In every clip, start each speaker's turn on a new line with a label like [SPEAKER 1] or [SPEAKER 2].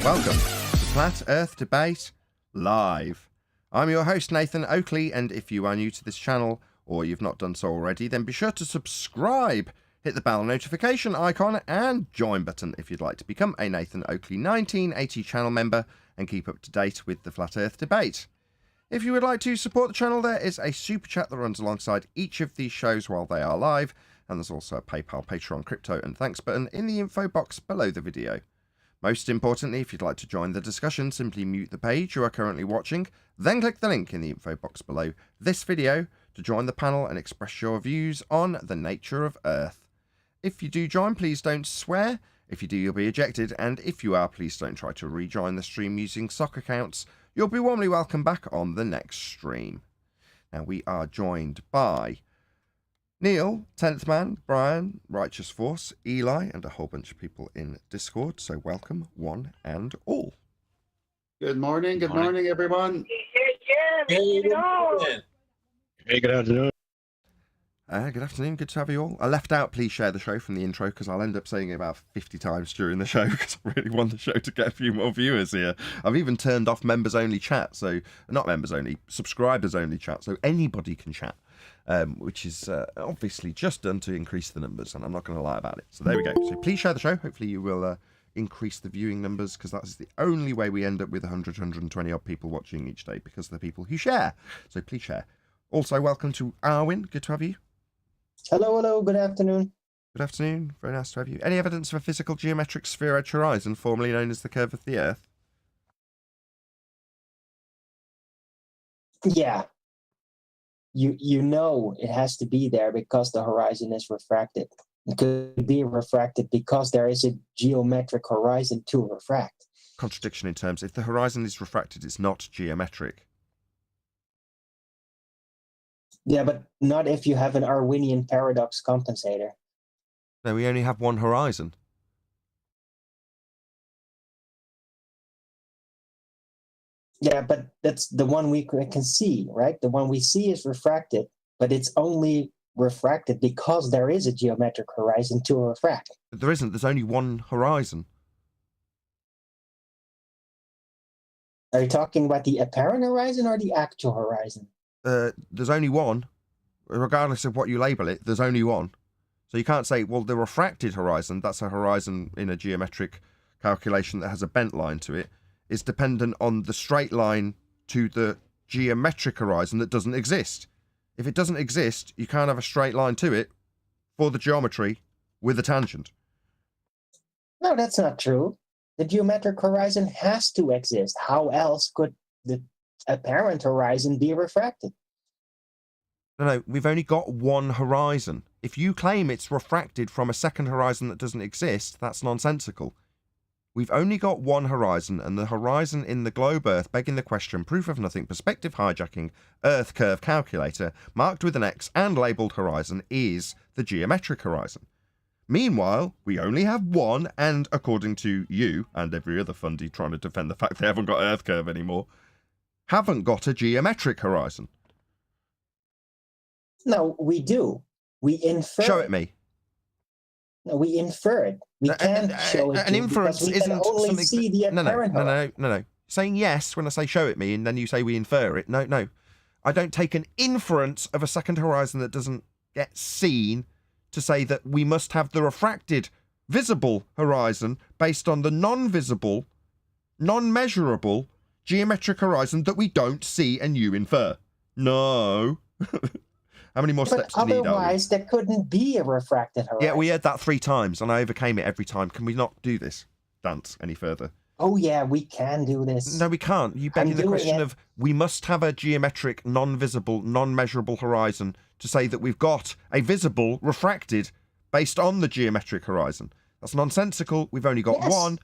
[SPEAKER 1] Welcome to Flat Earth Debate Live. I'm your host, Nathan Oakley, and if you are new to this channel, or you've not done so already, then be sure to subscribe, hit the bell notification icon, and join button if you'd like to become a Nathan Oakley 1980 channel member and keep up to date with the Flat Earth Debate. If you would like to support the channel, there is a super chat that runs alongside each of these shows while they are live, and there's also a PayPal, Patreon, crypto, and thanks button in the info box below the video. Most importantly, if you'd like to join the discussion, simply mute the page you are currently watching, then click the link in the info box below this video to join the panel and express your views on the nature of Earth. If you do join, please don't swear. If you do, you'll be ejected, and if you are, please don't try to rejoin the stream using sock accounts. You'll be warmly welcome back on the next stream. Now, we are joined by Neil, 10th Man, Brian, Righteous Force, Eli, and a whole bunch of people in Discord. So welcome, one and all.
[SPEAKER 2] Good morning, everyone.
[SPEAKER 3] Hey, good afternoon.
[SPEAKER 1] Good afternoon, good to have you all. I left out please share the show from the intro because I'll end up saying it about 50 times during the show because I really want the show to get a few more viewers here. I've even turned off members only chat, so not members only, subscribers only chat, so anybody can chat. Which is obviously just done to increase the numbers, and I'm not going to lie about it. So there we go. So please share the show. Hopefully you will increase the viewing numbers, because that's the only way we end up with 100, 120 odd people watching each day, because of the people who share. So please share. Also, welcome to Arwin. Good to have you.
[SPEAKER 3] Hello, good afternoon.
[SPEAKER 1] Good afternoon. Very nice to have you. Any evidence of a physical geometric sphere edge horizon, formerly known as the curve of the Earth?
[SPEAKER 3] Yeah. You know it has to be there because the horizon is refracted. It could be refracted because there is a geometric horizon to refract.
[SPEAKER 1] Contradiction in terms. If the horizon is refracted, it's not geometric.
[SPEAKER 3] Yeah, but not if you have an Arwinian paradox compensator.
[SPEAKER 1] No, we only have one horizon.
[SPEAKER 3] Yeah, but that's the one we can see, right? The one we see is refracted, but it's only refracted because there is a geometric horizon to refract.
[SPEAKER 1] But there isn't. There's only one horizon.
[SPEAKER 3] Are you talking about the apparent horizon or the actual horizon?
[SPEAKER 1] There's only one. Regardless of what you label it, there's only one. So you can't say, well, the refracted horizon, that's a horizon in a geometric calculation that has a bent line to it, is dependent on the straight line to the geometric horizon that doesn't exist. If it doesn't exist, you can't have a straight line to it for the geometry with a tangent.
[SPEAKER 3] No, that's not true. The geometric horizon has to exist. How else could the apparent horizon be refracted?
[SPEAKER 1] No, we've only got one horizon. If you claim it's refracted from a second horizon that doesn't exist, that's nonsensical. We've only got one horizon, and the horizon in the globe Earth, begging the question, proof of nothing, perspective hijacking, Earth curve calculator, marked with an X and labelled horizon, is the geometric horizon. Meanwhile, we only have one, and according to you, and every other fundy trying to defend the fact they haven't got Earth curve anymore, haven't got a geometric horizon.
[SPEAKER 3] No, we do. We infer.
[SPEAKER 1] Show it me.
[SPEAKER 3] No, we infer it. We can't show it.
[SPEAKER 1] An inference
[SPEAKER 3] we
[SPEAKER 1] isn't
[SPEAKER 3] can only
[SPEAKER 1] something.
[SPEAKER 3] See the
[SPEAKER 1] No. Saying yes when I say show it me, and then you say we infer it. No. I don't take an inference of a second horizon that doesn't get seen to say that we must have the refracted, visible horizon based on the non-visible, non-measurable geometric horizon that we don't see and you infer. No. How many more steps do you need?
[SPEAKER 3] Otherwise, there couldn't be a refracted horizon.
[SPEAKER 1] Yeah, we heard that 3 times, and I overcame it every time. Can we not do this dance any further?
[SPEAKER 3] Oh, yeah, we can do this.
[SPEAKER 1] No, we can't. You begging the question of, we must have a geometric, non-visible, non-measurable horizon to say that we've got a visible, refracted, based on the geometric horizon. That's nonsensical. We've only got one.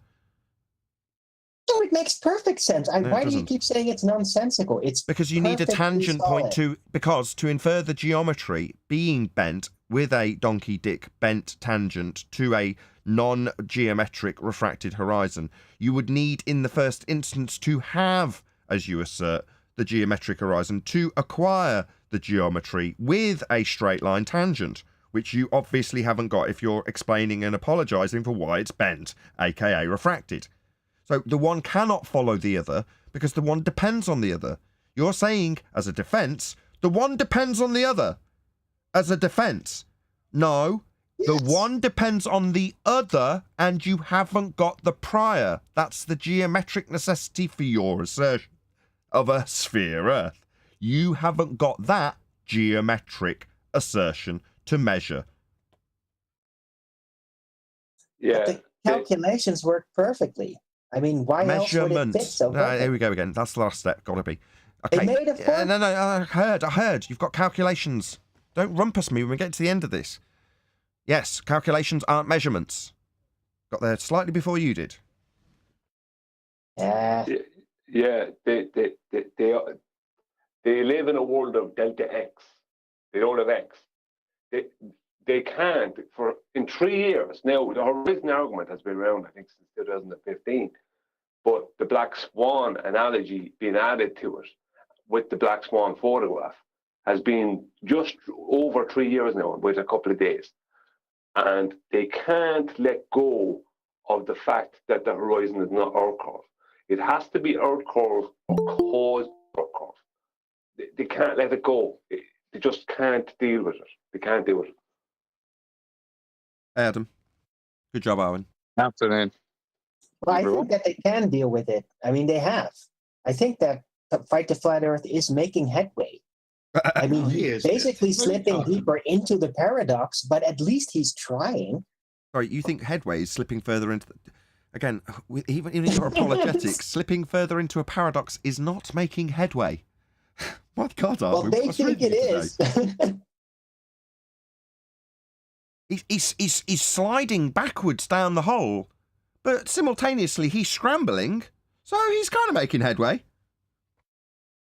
[SPEAKER 3] No, it makes perfect sense. Why do you keep saying it's nonsensical? It's
[SPEAKER 1] because you need a tangent point to infer the geometry being bent with a donkey dick bent tangent to a non-geometric refracted horizon. You would need in the first instance to have, as you assert, the geometric horizon to acquire the geometry with a straight line tangent, which you obviously haven't got if you're explaining and apologising for why it's bent, aka refracted. So the one cannot follow the other because the one depends on the other. You're saying, as a defense, the one depends on the other. As a defense. No, the one depends on the other and you haven't got the prior. That's the geometric necessity for your assertion of a sphere Earth. You haven't got that geometric assertion to measure.
[SPEAKER 3] But the calculations work perfectly. I mean, why else would it fit so perfectly?
[SPEAKER 1] Here we go again. That's the last step. Gotta be. Okay.
[SPEAKER 3] They made a
[SPEAKER 1] No, I heard. You've got calculations. Don't rumpus me when we get to the end of this. Yes, calculations aren't measurements. Got there slightly before you did.
[SPEAKER 4] Yeah, they live in a world of delta X. They don't have X. They can't, in 3 years, now the horizon argument has been around, I think, since 2015, but the black swan analogy being added to it with the black swan photograph has been just over 3 years now, with a couple of days. And they can't let go of the fact that the horizon is not Earth curve. It has to be Earth curve or cause Earth curve. They can't let it go. They just can't deal with it. They can't do it.
[SPEAKER 1] Adam. Good job, Owen.
[SPEAKER 5] Afternoon.
[SPEAKER 3] Well, I think that they can deal with it. I mean, they have. I think that Fight the Flat Earth is making headway. I mean, he's basically slipping deeper into the paradox, but at least he's trying.
[SPEAKER 1] Sorry, you think headway is slipping further into... Again, even in your apologetics, slipping further into a paradox is not making headway. My God,
[SPEAKER 3] well, they think it is.
[SPEAKER 1] He's sliding backwards down the hole, but simultaneously he's scrambling, so he's kind of making headway.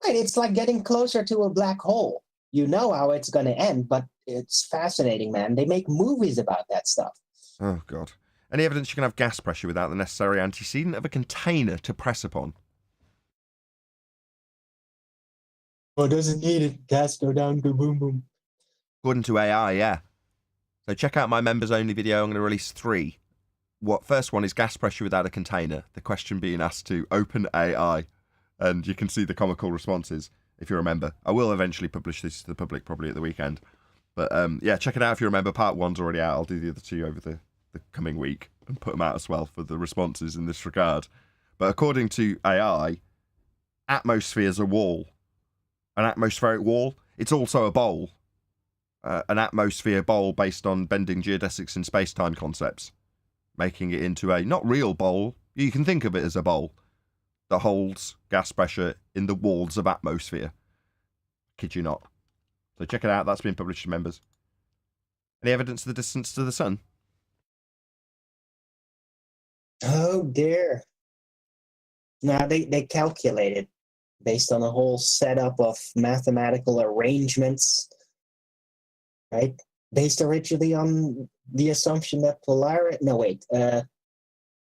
[SPEAKER 3] Right, it's like getting closer to a black hole. You know how it's going to end, but it's fascinating, man. They make movies about that stuff.
[SPEAKER 1] Oh, God. Any evidence you can have gas pressure without the necessary antecedent of a container to press upon?
[SPEAKER 3] Oh, doesn't need it. Gas go down, go boom, boom.
[SPEAKER 1] According to AI, yeah. So check out my members-only video. I'm going to release 3. First one is gas pressure without a container. The question being asked to OpenAI. And you can see the comical responses, if you remember. I will eventually publish this to the public, probably at the weekend. But yeah, check it out if you remember. Part 1's already out. I'll do the other 2 over the coming week and put them out as well for the responses in this regard. But according to AI, atmosphere's a wall. An atmospheric wall. It's also a bowl. An atmosphere bowl based on bending geodesics and space-time concepts. Making it into a not real bowl. You can think of it as a bowl that holds gas pressure in the walls of atmosphere. Kid you not. So check it out. That's been published to members. Any evidence of the distance to the sun?
[SPEAKER 3] Oh, dear. Now, they calculated based on a whole setup of mathematical arrangements, right? Based originally on the assumption that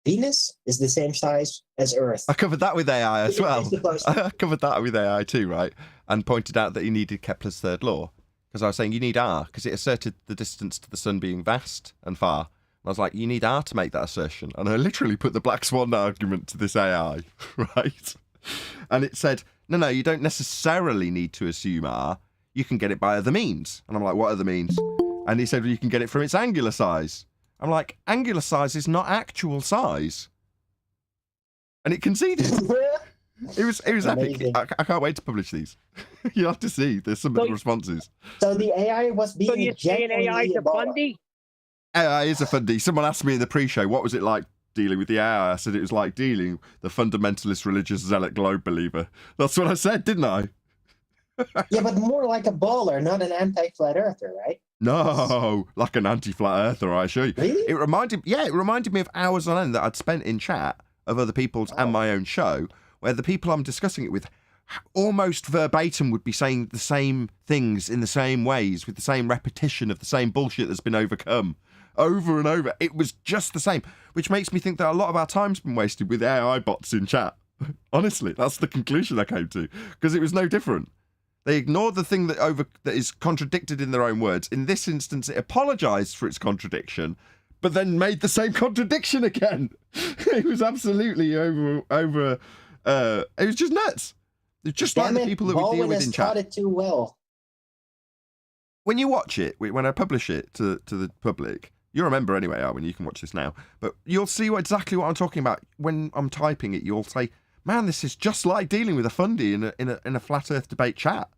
[SPEAKER 3] Venus is the same size as Earth.
[SPEAKER 1] I covered that with AI as well. I covered that with AI too, right? And pointed out that you needed Kepler's third law. Because I was saying you need R, because it asserted the distance to the sun being vast and far. And I was like, you need R to make that assertion. And I literally put the black swan argument to this AI, right? And it said, no, you don't necessarily need to assume R. You can get it by other means. And I'm like, what other means? And he said, well, you can get it from its angular size. I'm like, angular size is not actual size. And it conceded. It was epic. I can't wait to publish these. You'll have to see. There's some of the responses.
[SPEAKER 3] So the AI was being...
[SPEAKER 6] So you're saying AI is a fundy?
[SPEAKER 1] AI is a fundy. Someone asked me in the pre-show, what was it like dealing with the AI? I said it was like dealing with the fundamentalist religious zealot globe believer. That's what I said, didn't I?
[SPEAKER 3] Yeah, but more like a baller, not an anti-flat earther, right?
[SPEAKER 1] No, like an anti-flat earther, I assure you.
[SPEAKER 3] Really?
[SPEAKER 1] It reminded me of hours on end that I'd spent in chat of other people's and my own show, where the people I'm discussing it with almost verbatim would be saying the same things in the same ways, with the same repetition of the same bullshit that's been overcome over and over. It was just the same, which makes me think that a lot of our time's been wasted with AI bots in chat. Honestly, that's the conclusion I came to, because it was no different. They ignored the thing that is contradicted in their own words. In this instance, it apologised for its contradiction, but then made the same contradiction again. It was absolutely over. It was just nuts. It's just like the people that we deal with in chat.
[SPEAKER 3] It too well.
[SPEAKER 1] When you watch it, when I publish it to the public, you'll remember anyway, Arwen, you can watch this now, but you'll see exactly what I'm talking about. When I'm typing it, you'll say, man, this is just like dealing with a fundy in a flat earth debate chat.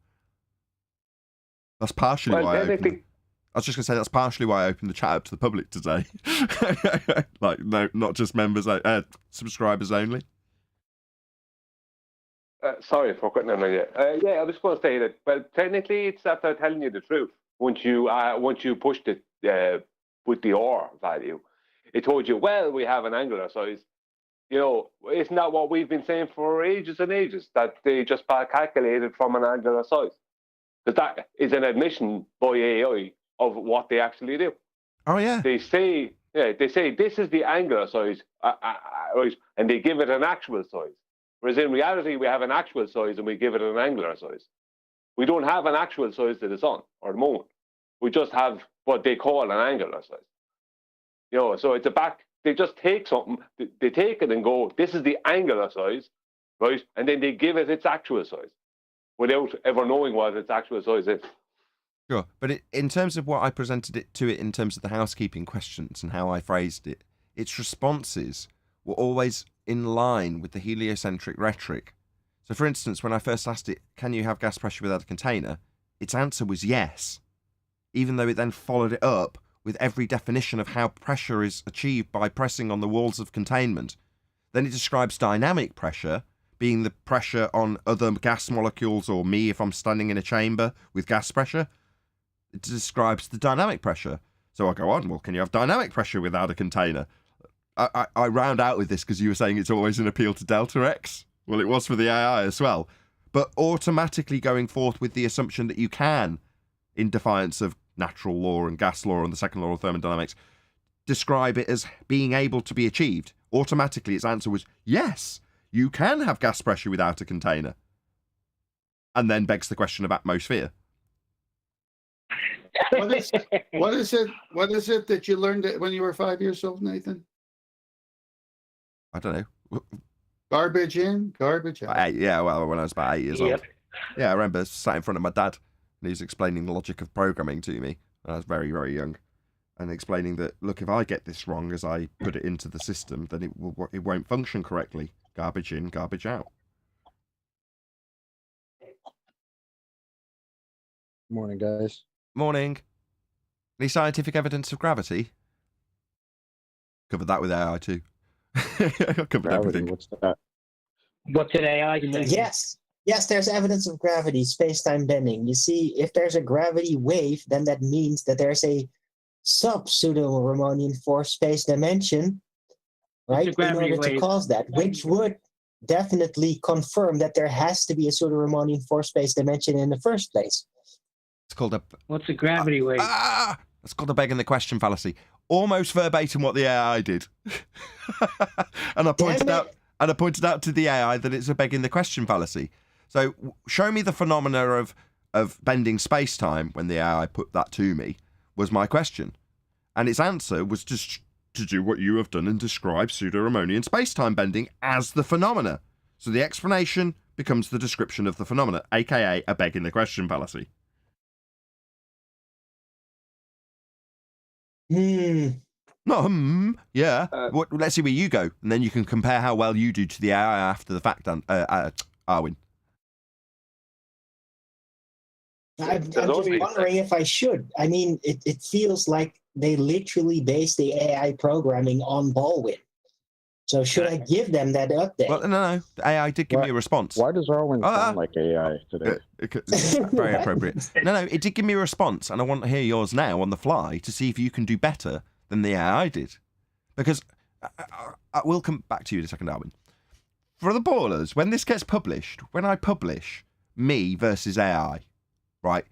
[SPEAKER 1] That's partially why I was just going to say that's partially why I opened the chat up to the public today. Like, no, not just members, subscribers only.
[SPEAKER 4] Sorry for cutting on you. Yeah, I was going to say that. Well, technically, it's after telling you the truth. Once you pushed it with the R value, it told you, well, we have an angular size. You know, isn't that what we've been saying for ages and ages? That they just calculated from an angular size. Because that is an admission by AI of what they actually do.
[SPEAKER 1] Oh yeah.
[SPEAKER 4] They say this is the angular size, right, and they give it an actual size. Whereas in reality, we have an actual size and we give it an angular size. We don't have an actual size to the sun or the moon. We just have what they call an angular size. You know, so it's they just take something, they take it and go, this is the angular size, right? And then they give it its actual size without ever knowing what its actual size is.
[SPEAKER 1] Sure, but in terms of what I presented it to it in terms of the housekeeping questions and how I phrased it, its responses were always in line with the heliocentric rhetoric. So, for instance, when I first asked it, can you have gas pressure without a container? Its answer was yes, even though it then followed it up with every definition of how pressure is achieved by pressing on the walls of containment. Then it describes dynamic pressure, being the pressure on other gas molecules or me if I'm standing in a chamber with gas pressure. It describes the dynamic pressure. So I go on, well, can you have dynamic pressure without a container? I round out with this because you were saying it's always an appeal to delta X. Well, it was for the AI as well. But automatically going forth with the assumption that you can, in defiance of natural law and gas law and the second law of thermodynamics, describe it as being able to be achieved. Automatically, its answer was, yes, you can have gas pressure without a container. And then begs the question of atmosphere.
[SPEAKER 2] What is it that you learned when you were 5 years old, Nathan?
[SPEAKER 1] I don't know.
[SPEAKER 2] Garbage in, garbage out.
[SPEAKER 1] Yeah, well, when I was about 8 years old. Yeah, I remember sat in front of my dad and he was explaining the logic of programming to me. I was very, very young. And explaining that, look, if I get this wrong as I put it into the system, then it won't function correctly. Garbage in, garbage out.
[SPEAKER 5] Morning, guys.
[SPEAKER 1] Morning. Any scientific evidence of gravity? Covered that with AI too. I covered everything.
[SPEAKER 5] What's that?
[SPEAKER 6] What's an AI thing?
[SPEAKER 3] Yes, there's evidence of gravity, space-time bending. You see, if there's a gravity wave, then that means that there's a sub-pseudo-Riemannian force-space dimension, right, in order to cause that, which would definitely confirm that there has to be a pseudo-Riemannian force-space dimension in the first place.
[SPEAKER 1] It's called a...
[SPEAKER 6] What's a gravity wave?
[SPEAKER 1] It's called a begging the question fallacy. Almost verbatim what the AI did. And I pointed out to the AI that it's a begging the question fallacy. So show me the phenomena of bending space-time when the AI put that to me, was my question. And its answer was just to do what you have done and describe pseudo-Riemannian space-time bending as the phenomena. So the explanation becomes the description of the phenomena, aka a begging the question fallacy. No, yeah. Let's see where you go, and then you can compare how well you do to the AI after the fact, Arwen.
[SPEAKER 3] I'm just wondering if I should. I mean, it feels like they literally base the AI programming on Baldwin. So should I give them that update?
[SPEAKER 1] Well, no. The AI did give me a response.
[SPEAKER 5] Why does Arwen sound like AI today?
[SPEAKER 1] Very appropriate. No, it did give me a response, and I want to hear yours now on the fly to see if you can do better than the AI did. Because I will come back to you in a second, Arwen. For the ballers, when this gets published, when I publish me versus AI, right,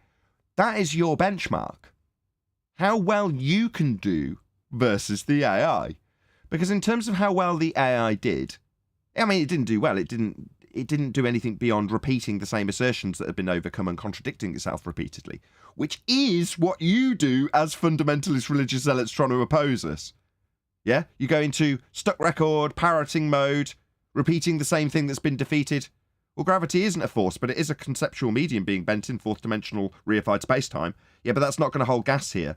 [SPEAKER 1] that is your benchmark. How well you can do versus the AI. Because in terms of how well the AI did, I mean, it didn't do well. It didn't do anything beyond repeating the same assertions that have been overcome and contradicting itself repeatedly, which is what you do as fundamentalist religious zealots trying to oppose us. Yeah, you go into stuck record, parroting mode, repeating the same thing that's been defeated. Well, gravity isn't a force, but it is a conceptual medium being bent in fourth-dimensional reified space-time. Yeah, but that's not going to hold gas here.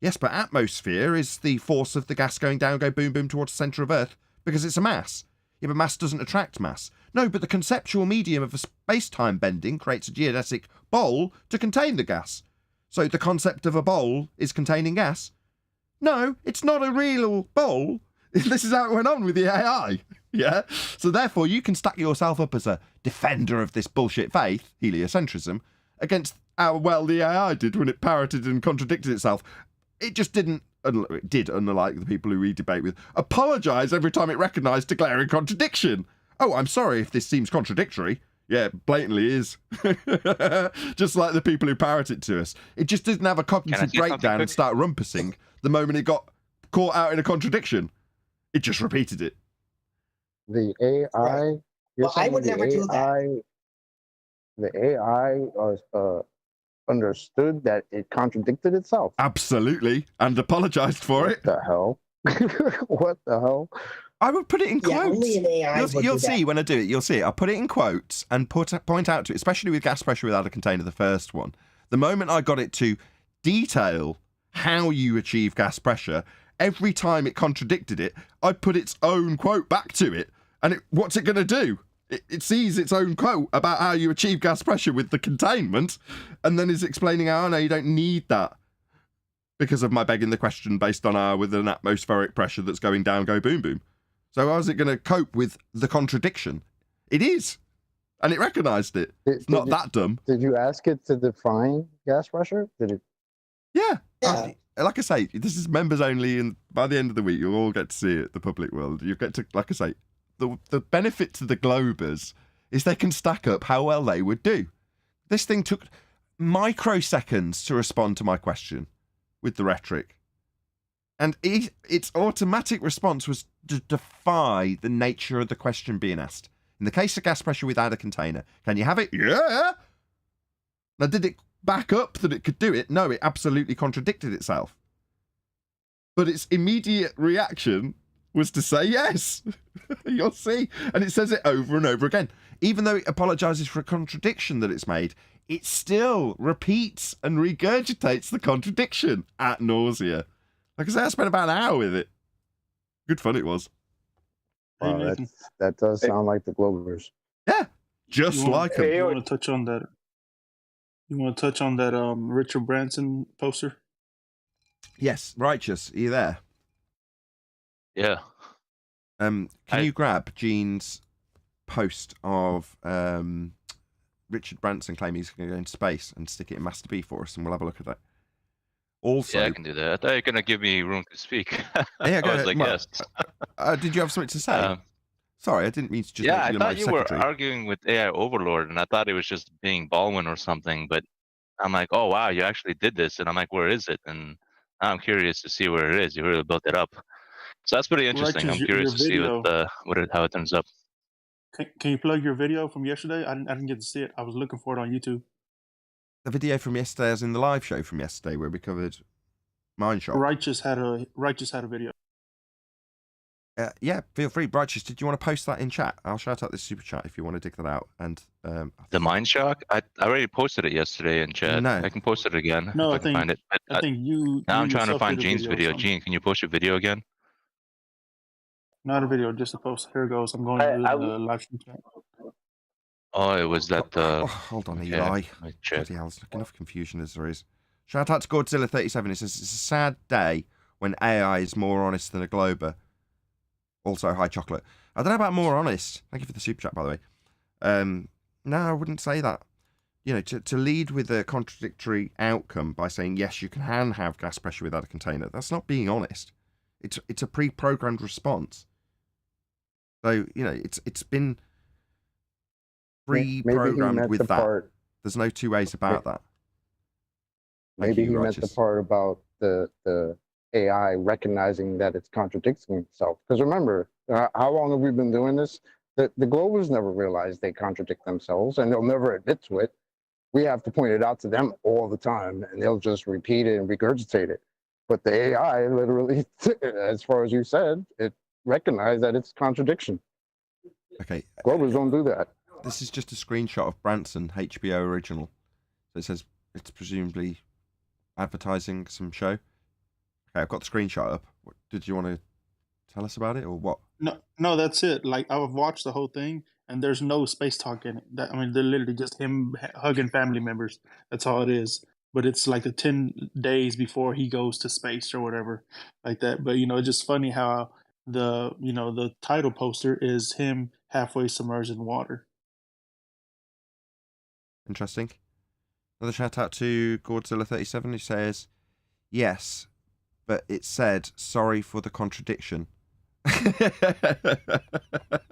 [SPEAKER 1] Yes, but atmosphere is the force of the gas going down, go boom, boom towards the centre of Earth, because it's a mass. Yeah, but mass doesn't attract mass. No, but the conceptual medium of a space-time bending creates a geodesic bowl to contain the gas. So the concept of a bowl is containing gas? No, it's not a real bowl. This is how it went on with the AI. Yeah? So therefore, you can stack yourself up as a defender of this bullshit faith, heliocentrism, against how well the AI did when it parroted and contradicted itself. It just didn't, it did, unlike the people who we debate with, apologise every time it recognised a glaring contradiction. Oh, I'm sorry if this seems contradictory. Yeah, it blatantly is. Just like the people who parrot it to us. It just didn't have a cognitive breakdown and start rumpusing the moment it got caught out in a contradiction. It just repeated it.
[SPEAKER 5] The AI.
[SPEAKER 3] Right. Well, I would never do that.
[SPEAKER 5] The AI understood that it contradicted itself.
[SPEAKER 1] Absolutely, and apologised for it.
[SPEAKER 5] What the hell? What the hell?
[SPEAKER 1] I would put it in quotes.
[SPEAKER 3] Only an AI
[SPEAKER 1] You'll see when I do it. You'll see it. I'll put it in quotes and point out to it, especially with gas pressure without a container, the first one. The moment I got it to detail how you achieve gas pressure, every time it contradicted it, I'd put its own quote back to it. And what's it going to do? It sees its own quote about how you achieve gas pressure with the containment, and then is explaining how, oh, no, you don't need that because of my begging the question based on with an atmospheric pressure that's going down, go boom, boom. So how is it going to cope with the contradiction? It is. And it recognised it. It's not that dumb.
[SPEAKER 5] Did you ask it to define gas pressure? Did it?
[SPEAKER 1] Yeah. Like I say, this is members only, and by the end of the week, you'll all get to see it, the public world. You get to, like I say, the benefit to the Globers is they can stack up how well they would do. This thing took microseconds to respond to my question with the rhetoric. And its automatic response was to defy the nature of the question being asked. In the case of gas pressure without a container, can you have it? Yeah! Now, did it back up that it could do it? No, it absolutely contradicted itself. But its immediate reaction was to say yes. You'll see. And it says it over and over again. Even though it apologises for a contradiction that it's made, it still repeats and regurgitates the contradiction ad nausea. Like I said, I spent about an hour with it. Good fun it was.
[SPEAKER 5] Wow, that does sound like the Globers.
[SPEAKER 1] Yeah, just like them.
[SPEAKER 7] You want to touch on that? You want to touch on that Richard Branson poster?
[SPEAKER 1] Yes, Righteous. Are you there?
[SPEAKER 8] Yeah.
[SPEAKER 1] Can you grab Gene's post of Richard Branson claiming he's going to go into space and stick it in Master B for us, and we'll have a look at that. Also,
[SPEAKER 8] yeah, I can do that. I thought you were going to give me room to speak.
[SPEAKER 1] Yeah, go
[SPEAKER 8] I was
[SPEAKER 1] ahead.
[SPEAKER 8] like,
[SPEAKER 1] Well,
[SPEAKER 8] yes.
[SPEAKER 1] did you have something to say? Sorry, I didn't mean to just
[SPEAKER 8] Yeah,
[SPEAKER 1] make
[SPEAKER 8] I
[SPEAKER 1] you
[SPEAKER 8] thought
[SPEAKER 1] my
[SPEAKER 8] you
[SPEAKER 1] secretary.
[SPEAKER 8] were arguing with AI Overlord, and I thought it was just being Baldwin or something, but I'm like, oh, wow, you actually did this. And I'm like, where is it? And I'm curious to see where it is. You really built it up. So that's pretty interesting.
[SPEAKER 7] Righteous,
[SPEAKER 8] I'm curious to see how it turns up.
[SPEAKER 7] Can you plug your video from yesterday? I didn't get to see it. I was looking for it on YouTube.
[SPEAKER 1] The video from yesterday, as in the live show from yesterday, where we covered Mineshaft.
[SPEAKER 7] Righteous had a video.
[SPEAKER 1] Yeah, feel free. Righteous, did you want to post that in chat? I'll shout out this super chat if you want to dig that out. And
[SPEAKER 8] The Mineshaft? I already posted it yesterday in chat.
[SPEAKER 1] No.
[SPEAKER 8] I can post it again
[SPEAKER 7] No,
[SPEAKER 8] if I can find it.
[SPEAKER 7] I think you.
[SPEAKER 8] Now I'm trying to
[SPEAKER 7] yourself
[SPEAKER 8] find
[SPEAKER 7] did a
[SPEAKER 8] Gene's video.
[SPEAKER 7] or something.
[SPEAKER 8] Gene, can you post your video again?
[SPEAKER 7] Not a video, just a post. Here it goes. I'm going to the live stream chat.
[SPEAKER 8] Oh, it was that.
[SPEAKER 1] hold on, Eli.
[SPEAKER 8] Let me check.
[SPEAKER 1] Bloody hell, there's enough confusion as there is. Shout out to Godzilla37. It says it's a sad day when AI is more honest than a Glober. Also, hi chocolate. I don't know about more honest. Thank you for the super chat, by the way. No, I wouldn't say that. You know, to lead with a contradictory outcome by saying yes, you can have gas pressure without a container. That's not being honest. It's a pre-programmed response. So you know, it's been pre-programmed with that. There's no two ways about that.
[SPEAKER 5] Maybe he meant the part about the AI recognizing that it's contradicting itself. Because remember, how long have we been doing this? The Globers never realize they contradict themselves, and they'll never admit to it. We have to point it out to them all the time, and they'll just repeat it and regurgitate it. But the AI literally, as far as you said, it recognized that it's contradiction.
[SPEAKER 1] Okay.
[SPEAKER 5] Glovers don't do that.
[SPEAKER 1] This is just a screenshot of Branson, HBO original. So it says it's presumably advertising some show. Okay, I've got the screenshot up. Did you want to tell us about it or what?
[SPEAKER 7] No, that's it. Like, I've watched the whole thing, and there's no space talk in it. I mean, they're literally just him hugging family members. That's all it is. But it's like the 10 days before he goes to space or whatever like that. But, it's just funny how the title poster is him halfway submerged in water.
[SPEAKER 1] Interesting. Another shout out to Godzilla37 who says, yes, but it said, sorry for the contradiction.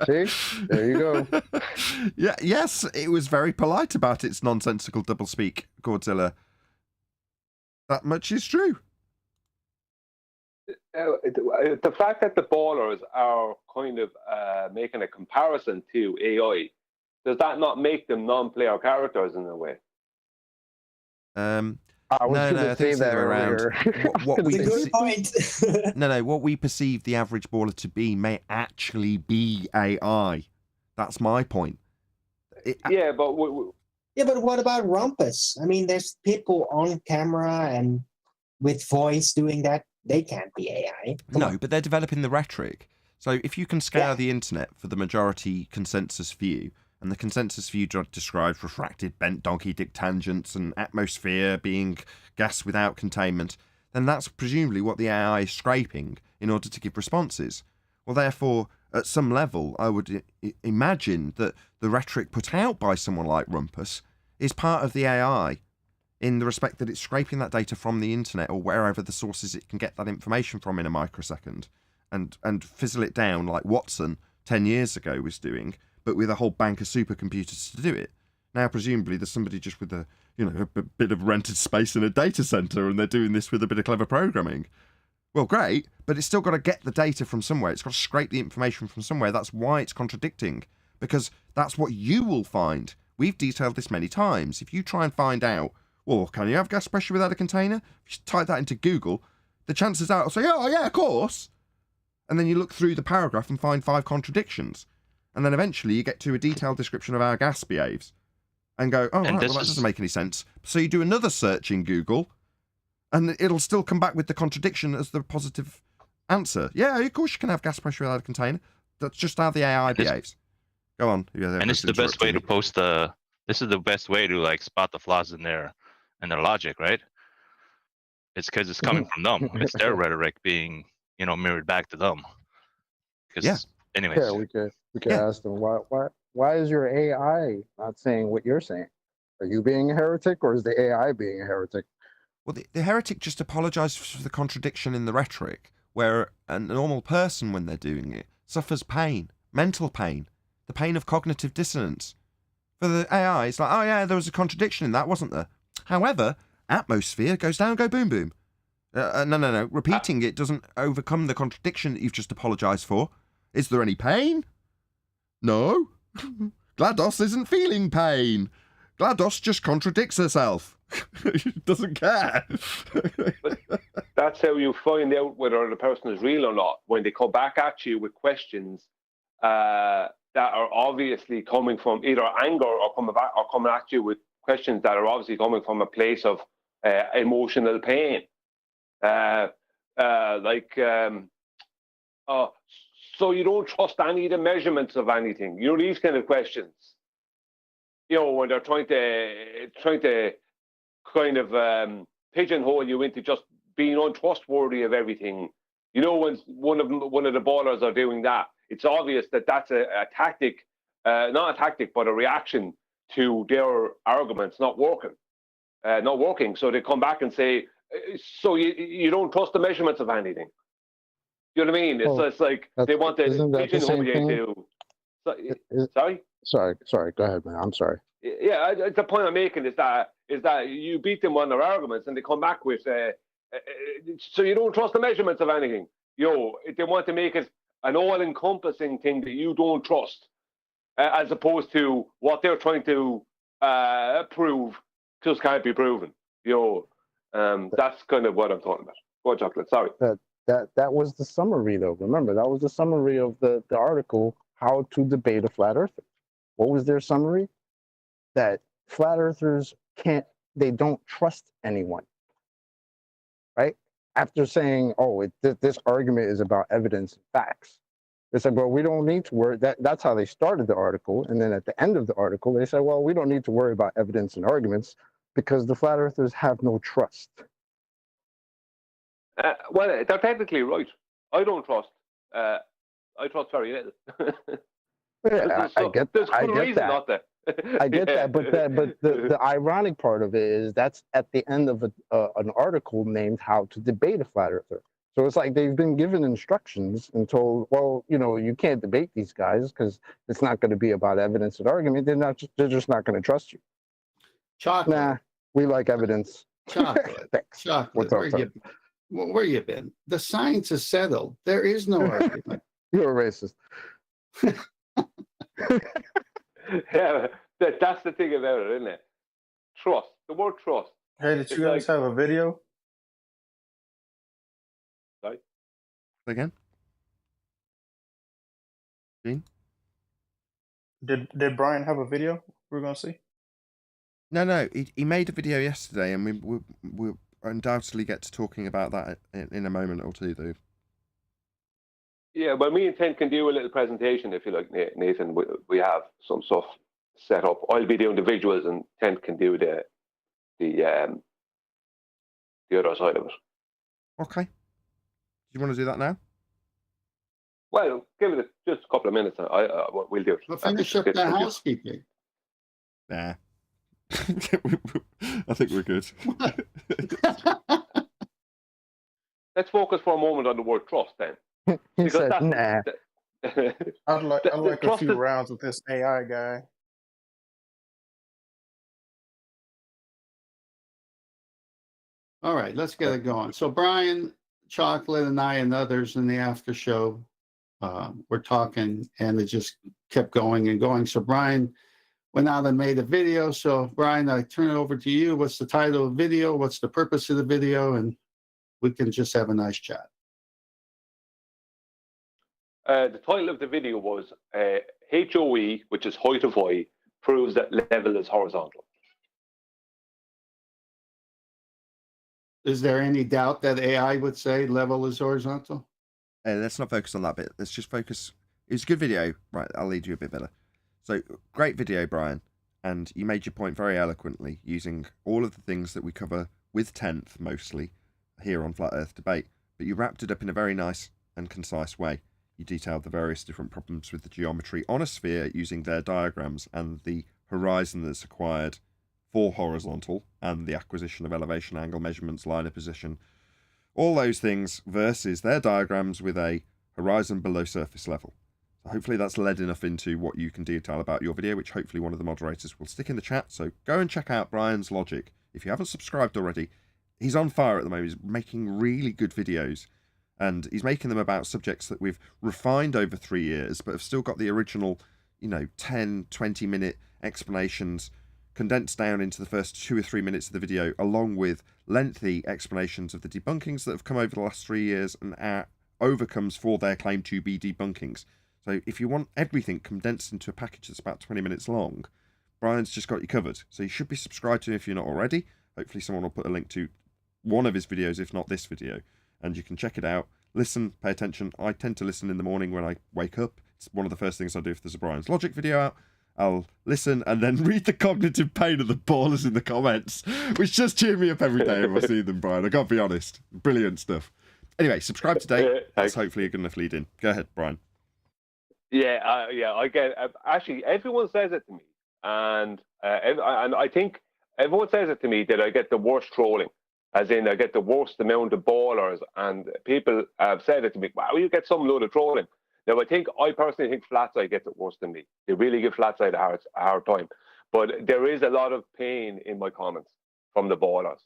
[SPEAKER 5] See? There you go.
[SPEAKER 1] Yeah, yes, it was very polite about its nonsensical doublespeak, Godzilla. That much is true.
[SPEAKER 4] The fact that the ballers are kind of making a comparison to AI, does that not make them non-player characters in a way?
[SPEAKER 5] I was
[SPEAKER 1] No,
[SPEAKER 5] going to say that earlier.
[SPEAKER 1] What we
[SPEAKER 3] Good point.
[SPEAKER 1] no, what we perceive the average baller to be may actually be AI. That's my point.
[SPEAKER 4] Yeah, but
[SPEAKER 3] Yeah, but what about Rumpus? I mean, there's people on camera and with voice doing that. They can't be AI.
[SPEAKER 1] No, but they're developing the rhetoric. So if you can scale the internet for the majority consensus view, and the consensus view describes refracted bent donkey dick tangents and atmosphere being gas without containment, then that's presumably what the AI is scraping in order to give responses. Well, therefore, at some level, I would imagine that the rhetoric put out by someone like Rumpus is part of the AI in the respect that it's scraping that data from the internet or wherever the sources it can get that information from in a microsecond and fizzle it down like Watson 10 years ago was doing, but with a whole bank of supercomputers to do it. Now, presumably, there's somebody just with a bit of rented space in a data center and they're doing this with a bit of clever programming. Well, great, but it's still got to get the data from somewhere. It's got to scrape the information from somewhere. That's why it's contradicting, because that's what you will find. We've detailed this many times. If you try and find out, well, can you have gas pressure without a container? If you type that into Google, the chances are it'll say, oh, yeah, of course. And then you look through the paragraph and find 5 contradictions. And then eventually you get to a detailed description of how gas behaves and go, oh, right, well, that doesn't make any sense. So you do another search in Google and it'll still come back with the contradiction as the positive answer. Yeah, of course you can have gas pressure without a container. That's just how the AI behaves. Go on.
[SPEAKER 8] And this is the best way to post this is the best way to like spot the flaws in their logic, right? It's because it's coming from them. It's their rhetoric being, mirrored back to them. Because, anyways.
[SPEAKER 5] Yeah, we could ask them why is your AI not saying what you're saying? Are you being a heretic, or is the AI being a heretic?
[SPEAKER 1] Well, the heretic just apologizes for the contradiction in the rhetoric, where a normal person, when they're doing it, suffers pain, mental pain, the pain of cognitive dissonance. For the AI, it's like, oh yeah, there was a contradiction in that, wasn't there? However, atmosphere goes down, go boom, boom. No. Repeating it doesn't overcome the contradiction that you've just apologized for. Is there any pain? No. GLaDOS isn't feeling pain. GLaDOS just contradicts herself. Doesn't care.
[SPEAKER 4] But that's how you find out whether the person is real or not, when they come back at you with questions that are obviously coming from either anger or coming at you with questions that are obviously coming from a place of emotional pain. So you don't trust any of the measurements of anything. These kind of questions. When they're trying to kind of pigeonhole you into just being untrustworthy of everything. When one of the ballers are doing that, it's obvious that that's a tactic, not a tactic, but a reaction to their arguments not working. So they come back and say, so you don't trust the measurements of anything. You know what I mean? It's like they want to pigeonhole you to. Sorry?
[SPEAKER 5] Sorry. Go ahead, man. I'm sorry.
[SPEAKER 4] Yeah, the point I'm making is that you beat them on their arguments and they come back with, so you don't trust the measurements of anything. They want to make it an all-encompassing thing that you don't trust, as opposed to what they're trying to prove just can't be proven. That's kind of what I'm talking about. Go on, Chocolate. Sorry.
[SPEAKER 5] That was the summary, though. Remember, that was the summary of the article, How to Debate a Flat Earther. What was their summary? That flat earthers they don't trust anyone, right? After saying, oh, this argument is about evidence and facts. They said, well, we don't need to worry. That's how they started the article. And then at the end of the article, they said, well, we don't need to worry about evidence and arguments because the flat earthers have no trust.
[SPEAKER 4] Well, they're technically right. I don't trust. I trust very little.
[SPEAKER 5] I get that.
[SPEAKER 4] Not there.
[SPEAKER 5] I get that, but the ironic part of it is that's at the end of an article named "How to Debate a Flat Earther." So it's like they've been given instructions and told, well, you can't debate these guys because it's not going to be about evidence and argument. They're just not going to trust you.
[SPEAKER 2] Chocolate.
[SPEAKER 5] Nah, we like evidence.
[SPEAKER 2] Chocolate.
[SPEAKER 5] Thanks.
[SPEAKER 2] Chocolate. Where you been? The science is settled. There is no argument.
[SPEAKER 5] You're a racist.
[SPEAKER 4] Yeah, that's the thing about it, isn't it? Trust. The word trust.
[SPEAKER 7] Hey, did you guys have a video?
[SPEAKER 4] Sorry?
[SPEAKER 1] Again? Gene?
[SPEAKER 7] Did Brian have a video we're going to see?
[SPEAKER 1] No. He made a video yesterday, and we'll undoubtedly get to talking about that in a moment or two, though.
[SPEAKER 4] Yeah, but me and Tent can do a little presentation if you like, Nathan. We have some stuff set up. I'll be doing the visuals, and Tent can do the other side of it.
[SPEAKER 1] Okay. Do you want to do that now?
[SPEAKER 4] Well, give it just a couple of minutes. We'll do it.
[SPEAKER 2] We'll finish up the housekeeping.
[SPEAKER 1] Nah. I think we're good.
[SPEAKER 4] Let's focus for a moment on the word trust, then.
[SPEAKER 5] He said, nah.
[SPEAKER 7] I'd like a few rounds with this AI guy.
[SPEAKER 2] All right, let's get it going. So Brian, Chocolate, and I and others in the after show were talking, and it just kept going and going. So Brian went out and made a video. So Brian, I turn it over to you. What's the title of the video? What's the purpose of the video? And we can just have a nice chat.
[SPEAKER 4] The title of the video was HOE, which is height of Y, proves that level is horizontal.
[SPEAKER 2] Is there any doubt that AI would say level is horizontal?
[SPEAKER 1] Let's not focus on that bit. Let's just focus. It was a good video. Right, I'll lead you a bit better. So, great video, Brian. And you made your point very eloquently, using all of the things that we cover with 10th, mostly, here on Flat Earth Debate. But you wrapped it up in a very nice and concise way. You detailed the various different problems with the geometry on a sphere using their diagrams and the horizon that's acquired for horizontal and the acquisition of elevation, angle measurements, line of position, all those things versus their diagrams with a horizon below surface level. So hopefully that's led enough into what you can detail about your video, which hopefully one of the moderators will stick in the chat. So go and check out Brian's logic. If you haven't subscribed already, he's on fire at the moment. He's making really good videos. And he's making them about subjects that we've refined over 3 years, but have still got the original, 10, 20-minute explanations condensed down into the first 2 or 3 minutes of the video, along with lengthy explanations of the debunkings that have come over the last 3 years and our overcomes for their claim to be debunkings. So if you want everything condensed into a package that's about 20 minutes long, Brian's just got you covered. So you should be subscribed to him if you're not already. Hopefully someone will put a link to one of his videos, if not this video. And you can check it out, listen, pay attention. I tend to listen in the morning when I wake up. It's one of the first things I do if there's a Brian's Logic video out. I'll listen and then read the cognitive pain of the ballers in the comments, which just cheer me up every day if I see them, Brian. I gotta be honest. Brilliant stuff. Anyway, subscribe today. That's hopefully a good enough lead in. Go ahead, Brian.
[SPEAKER 4] Yeah, I get. Actually, everyone says it to me, and I think everyone says it to me that I get the worst trolling, as in I get the worst amount of ballers, and people have said it to me. Wow, you get some load of trolling. Now, I personally think Flatside gets it worse than me. They really give Flatside a hard time, but there is a lot of pain in my comments from the ballers,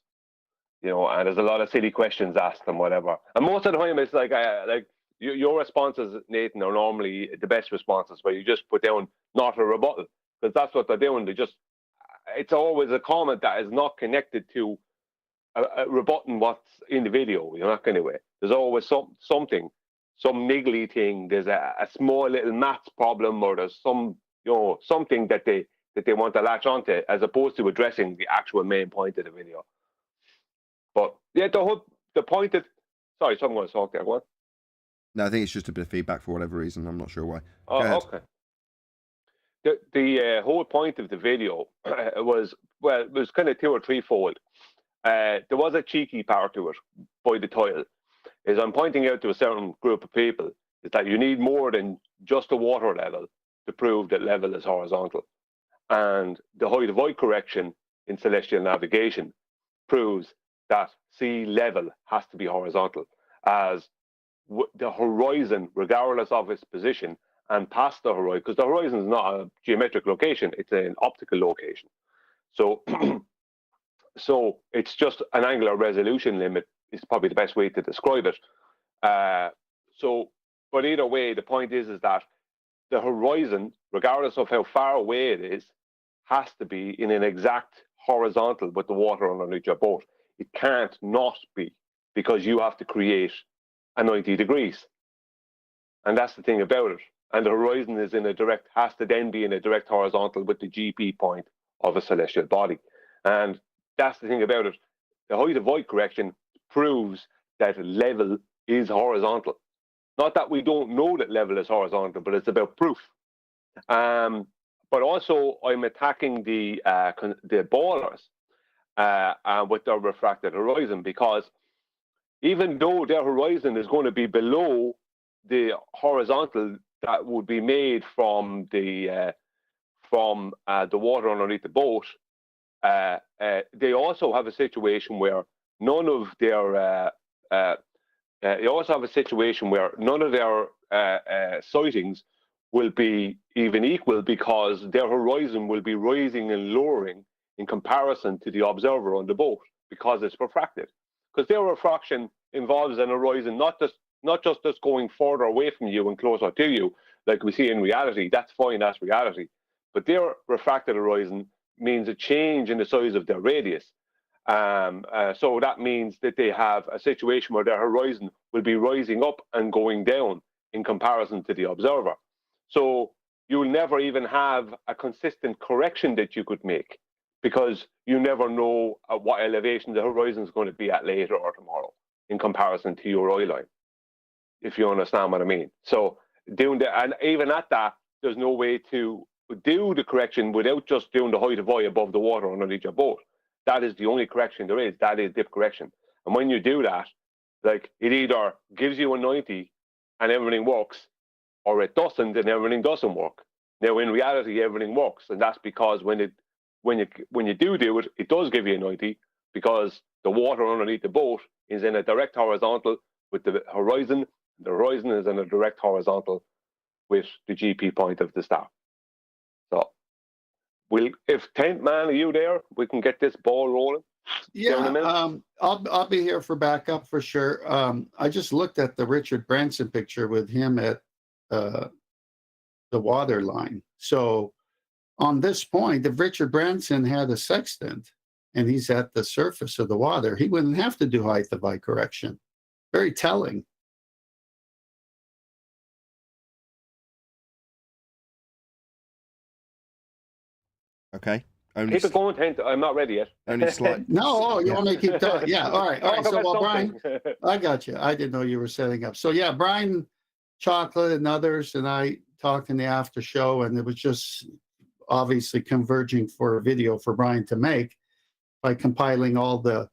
[SPEAKER 4] and there's a lot of silly questions asked and whatever. And most of the time, it's like your responses, Nathan, are normally the best responses, where you just put down not a rebuttal, because that's what they're doing. It's always a comment that is not connected to rebutting what's in the video. You're not going anywhere. There's always something, some niggly thing. There's a small little maths problem, or there's some, something that they want to latch onto, as opposed to addressing the actual main point of the video. But yeah, the point that, sorry, someone going to talk there. What?
[SPEAKER 1] No, I think it's just a bit of feedback for whatever reason. I'm not sure why.
[SPEAKER 4] Oh, okay. The whole point of the video was kind of two or threefold. There was a cheeky part to it by the title. Is I'm pointing out to a certain group of people is that you need more than just a water level to prove that level is horizontal. And the height of void correction in celestial navigation proves that sea level has to be horizontal, as the horizon, regardless of its position, and past the horizon, because the horizon is not a geometric location, it's an optical location. So, so it's just an angular resolution limit is probably the best way to describe it. But either way, the point is that the horizon, regardless of how far away it is, has to be in an exact horizontal with the water underneath your boat. It can't not be, because you have to create a 90 degrees. And that's the thing about it. And the horizon is has to then be in a direct horizontal with the GP point of a celestial body. And that's the thing about it. The height of void correction proves that level is horizontal. Not that we don't know that level is horizontal, but it's about proof. But also, I'm attacking the ballers with their refracted horizon, because even though their horizon is going to be below the horizontal that would be made from the water underneath the boat, they also have a situation where none of their sightings will be even equal, because their horizon will be rising and lowering in comparison to the observer on the boat, because it's refracted. Because their refraction involves an horizon not just going further away from you and closer to you, like we see in reality. That's fine, that's reality. But their refracted horizon means a change in the size of their radius. So that means that they have a situation where their horizon will be rising up and going down in comparison to the observer. So you'll never even have a consistent correction that you could make, because you never know at what elevation the horizon is going to be at later or tomorrow in comparison to your eye line, if you understand what I mean. So and even at that, there's no way to do the correction without just doing the height of eye above the water underneath your boat. That is the only correction there is. That is dip correction. And when you do that, like, it either gives you a 90 and everything works, or it doesn't and everything doesn't work. Now, in reality, everything works, and that's because when you do it, it does give you a 90, because the water underneath the boat is in a direct horizontal with the horizon. The horizon is in a direct horizontal with the GP point of the star. So, if 10th man, are you there? We can get this ball rolling.
[SPEAKER 2] Yeah, I'll be here for backup for sure. I just looked at the Richard Branson picture with him at the water line. So on this point, if Richard Branson had a sextant and he's at the surface of the water, he wouldn't have to do height of eye correction. Very telling.
[SPEAKER 1] Okay.
[SPEAKER 4] Keep it going, Tent. I'm not ready yet.
[SPEAKER 1] Only slight.
[SPEAKER 2] No, you want me to keep talking? Yeah, all right. All right. So, well, Brian, I got you. I didn't know you were setting up. So, yeah, Brian Chocolate and others and I talked in the after show, and it was just obviously converging for a video for Brian to make by compiling all the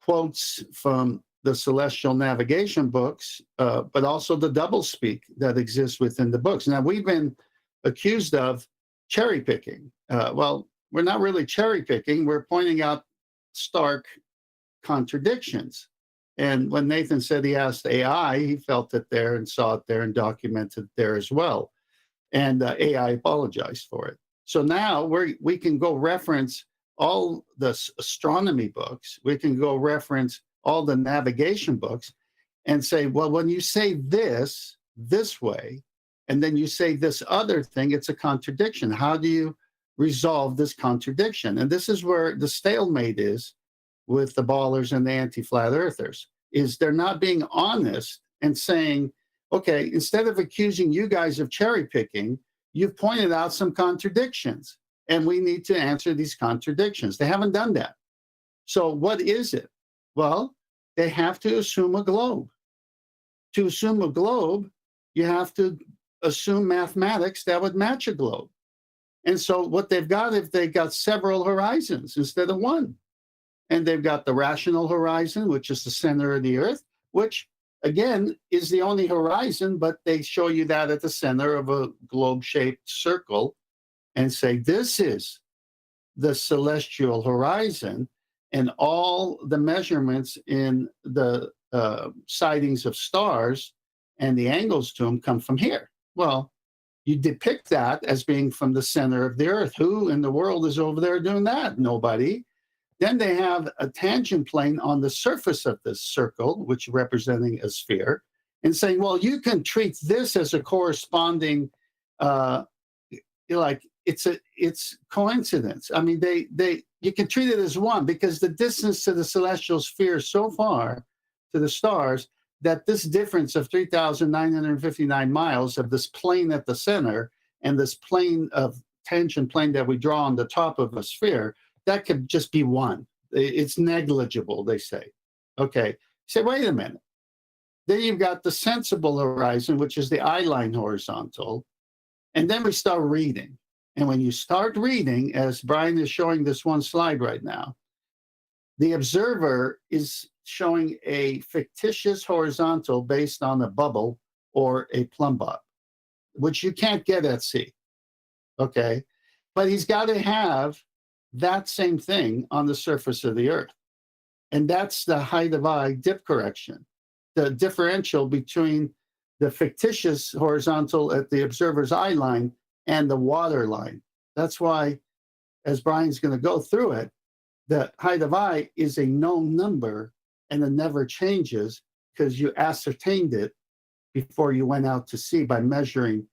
[SPEAKER 2] quotes from the celestial navigation books, but also the doublespeak that exists within the books. Now, we've been accused of cherry picking. Well, we're not really cherry picking. We're pointing out stark contradictions. And when Nathan said he asked AI, he felt it there and saw it there and documented it there as well. And AI apologized for it. So now we can go reference all the astronomy books. We can go reference all the navigation books and say, well, when you say this way, and then you say this other thing, it's a contradiction. How do you resolve this contradiction? And this is where the stalemate is with the ballers and the anti-flat earthers, is they're not being honest and saying, okay, instead of accusing you guys of cherry picking, you've pointed out some contradictions, and we need to answer these contradictions. They haven't done that. So what is it? Well, they have to assume a globe. To assume a globe, you have to assume mathematics that would match a globe. And so what they've got, if they've got several horizons instead of one. And they've got the rational horizon, which is the center of the Earth, which, again, is the only horizon, but they show you that at the center of a globe-shaped circle and say, this is the celestial horizon, and all the measurements in the sightings of stars and the angles to them come from here. Well, you depict that as being from the center of the Earth. Who in the world is over there doing that? Nobody. Then they have a tangent plane on the surface of this circle, which is representing a sphere, and saying, well, you can treat this as a corresponding, like it's coincidence. I mean, you can treat it as one, because the distance to the celestial sphere so far to the stars, that this difference of 3,959 miles of this plane at the center and this plane of tangent plane that we draw on the top of a sphere, that could just be one. It's negligible, they say. Okay, you say, wait a minute. Then you've got the sensible horizon, which is the eye-line horizontal. And then we start reading. And when you start reading, as Brian is showing this one slide right now, the observer is showing a fictitious horizontal based on a bubble or a plumb bob, which you can't get at sea. Okay, but he's got to have that same thing on the surface of the Earth. And that's the height of eye dip correction, the differential between the fictitious horizontal at the observer's eye line and the water line. That's why, as Brian's going to go through it, the height of eye is a known number and it never changes, because you ascertained it before you went out to sea by measuring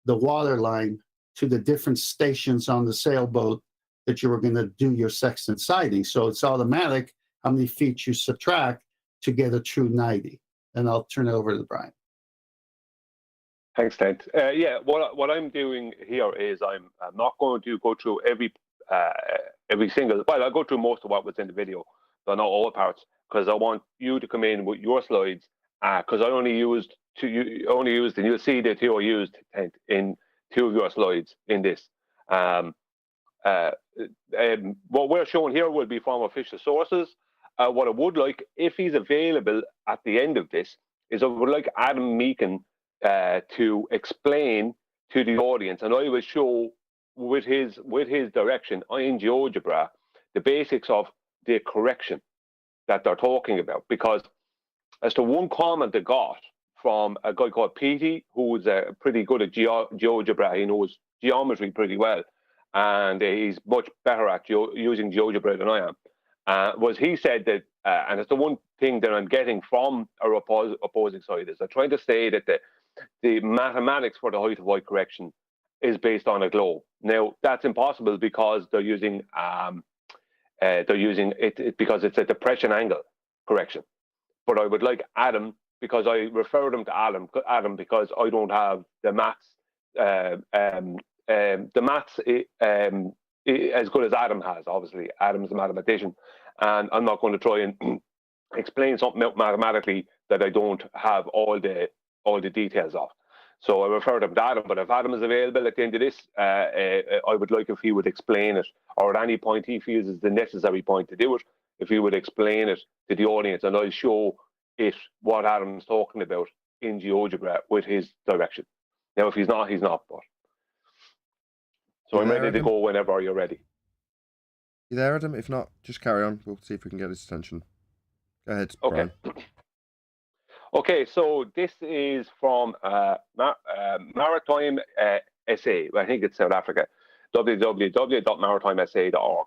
[SPEAKER 2] the water line to the different stations on the sailboat that you were going to do your sextant sighting. So it's automatic how many feet you subtract to get a true 90. And I'll turn it over to Brian.
[SPEAKER 4] Thanks, Ted. Yeah, what I'm doing here is I'm not going to go through every single. Well, I'll go through most of what was in the video, but not all parts, because I want you to come in with your slides. Because I only used, and you'll see the two I used in two of your slides in this. What we're showing here will be from official sources. What I would like, if he's available at the end of this, is I would like Adam Meakin to explain to the audience, and I will show with his direction in GeoGebra the basics of the correction that they're talking about. Because as to one comment they got from a guy called Petey, who's pretty good at GeoGebra, he knows geometry pretty well, and he's much better at using GeoGebra than I am, was he said that, and it's the one thing that I'm getting from our opposing side, is they're trying to say that the mathematics for the height of eye correction is based on a globe. Now, that's impossible, because they're using it because it's a depression angle correction. But I would like Adam, because I refer them to Adam because I don't have the maths. The maths as good as Adam has. Obviously, Adam's a mathematician, and I'm not going to try and explain something out mathematically that I don't have all the details of. So I refer them to Adam. But if Adam is available at the end of this, I would like if he would explain it, or at any point he feels is the necessary point to do it, if he would explain it to the audience, and I'll show it what Adam's talking about in GeoGebra with his direction. Now, if he's not, he's not. But so I'm ready to go whenever you're ready.
[SPEAKER 1] You there, Adam? If not, just carry on. We'll see if we can get his attention. Go ahead,
[SPEAKER 4] Okay.
[SPEAKER 1] Brian.
[SPEAKER 4] Okay, so this is from Maritime SA. I think it's South Africa. www.maritimesa.org.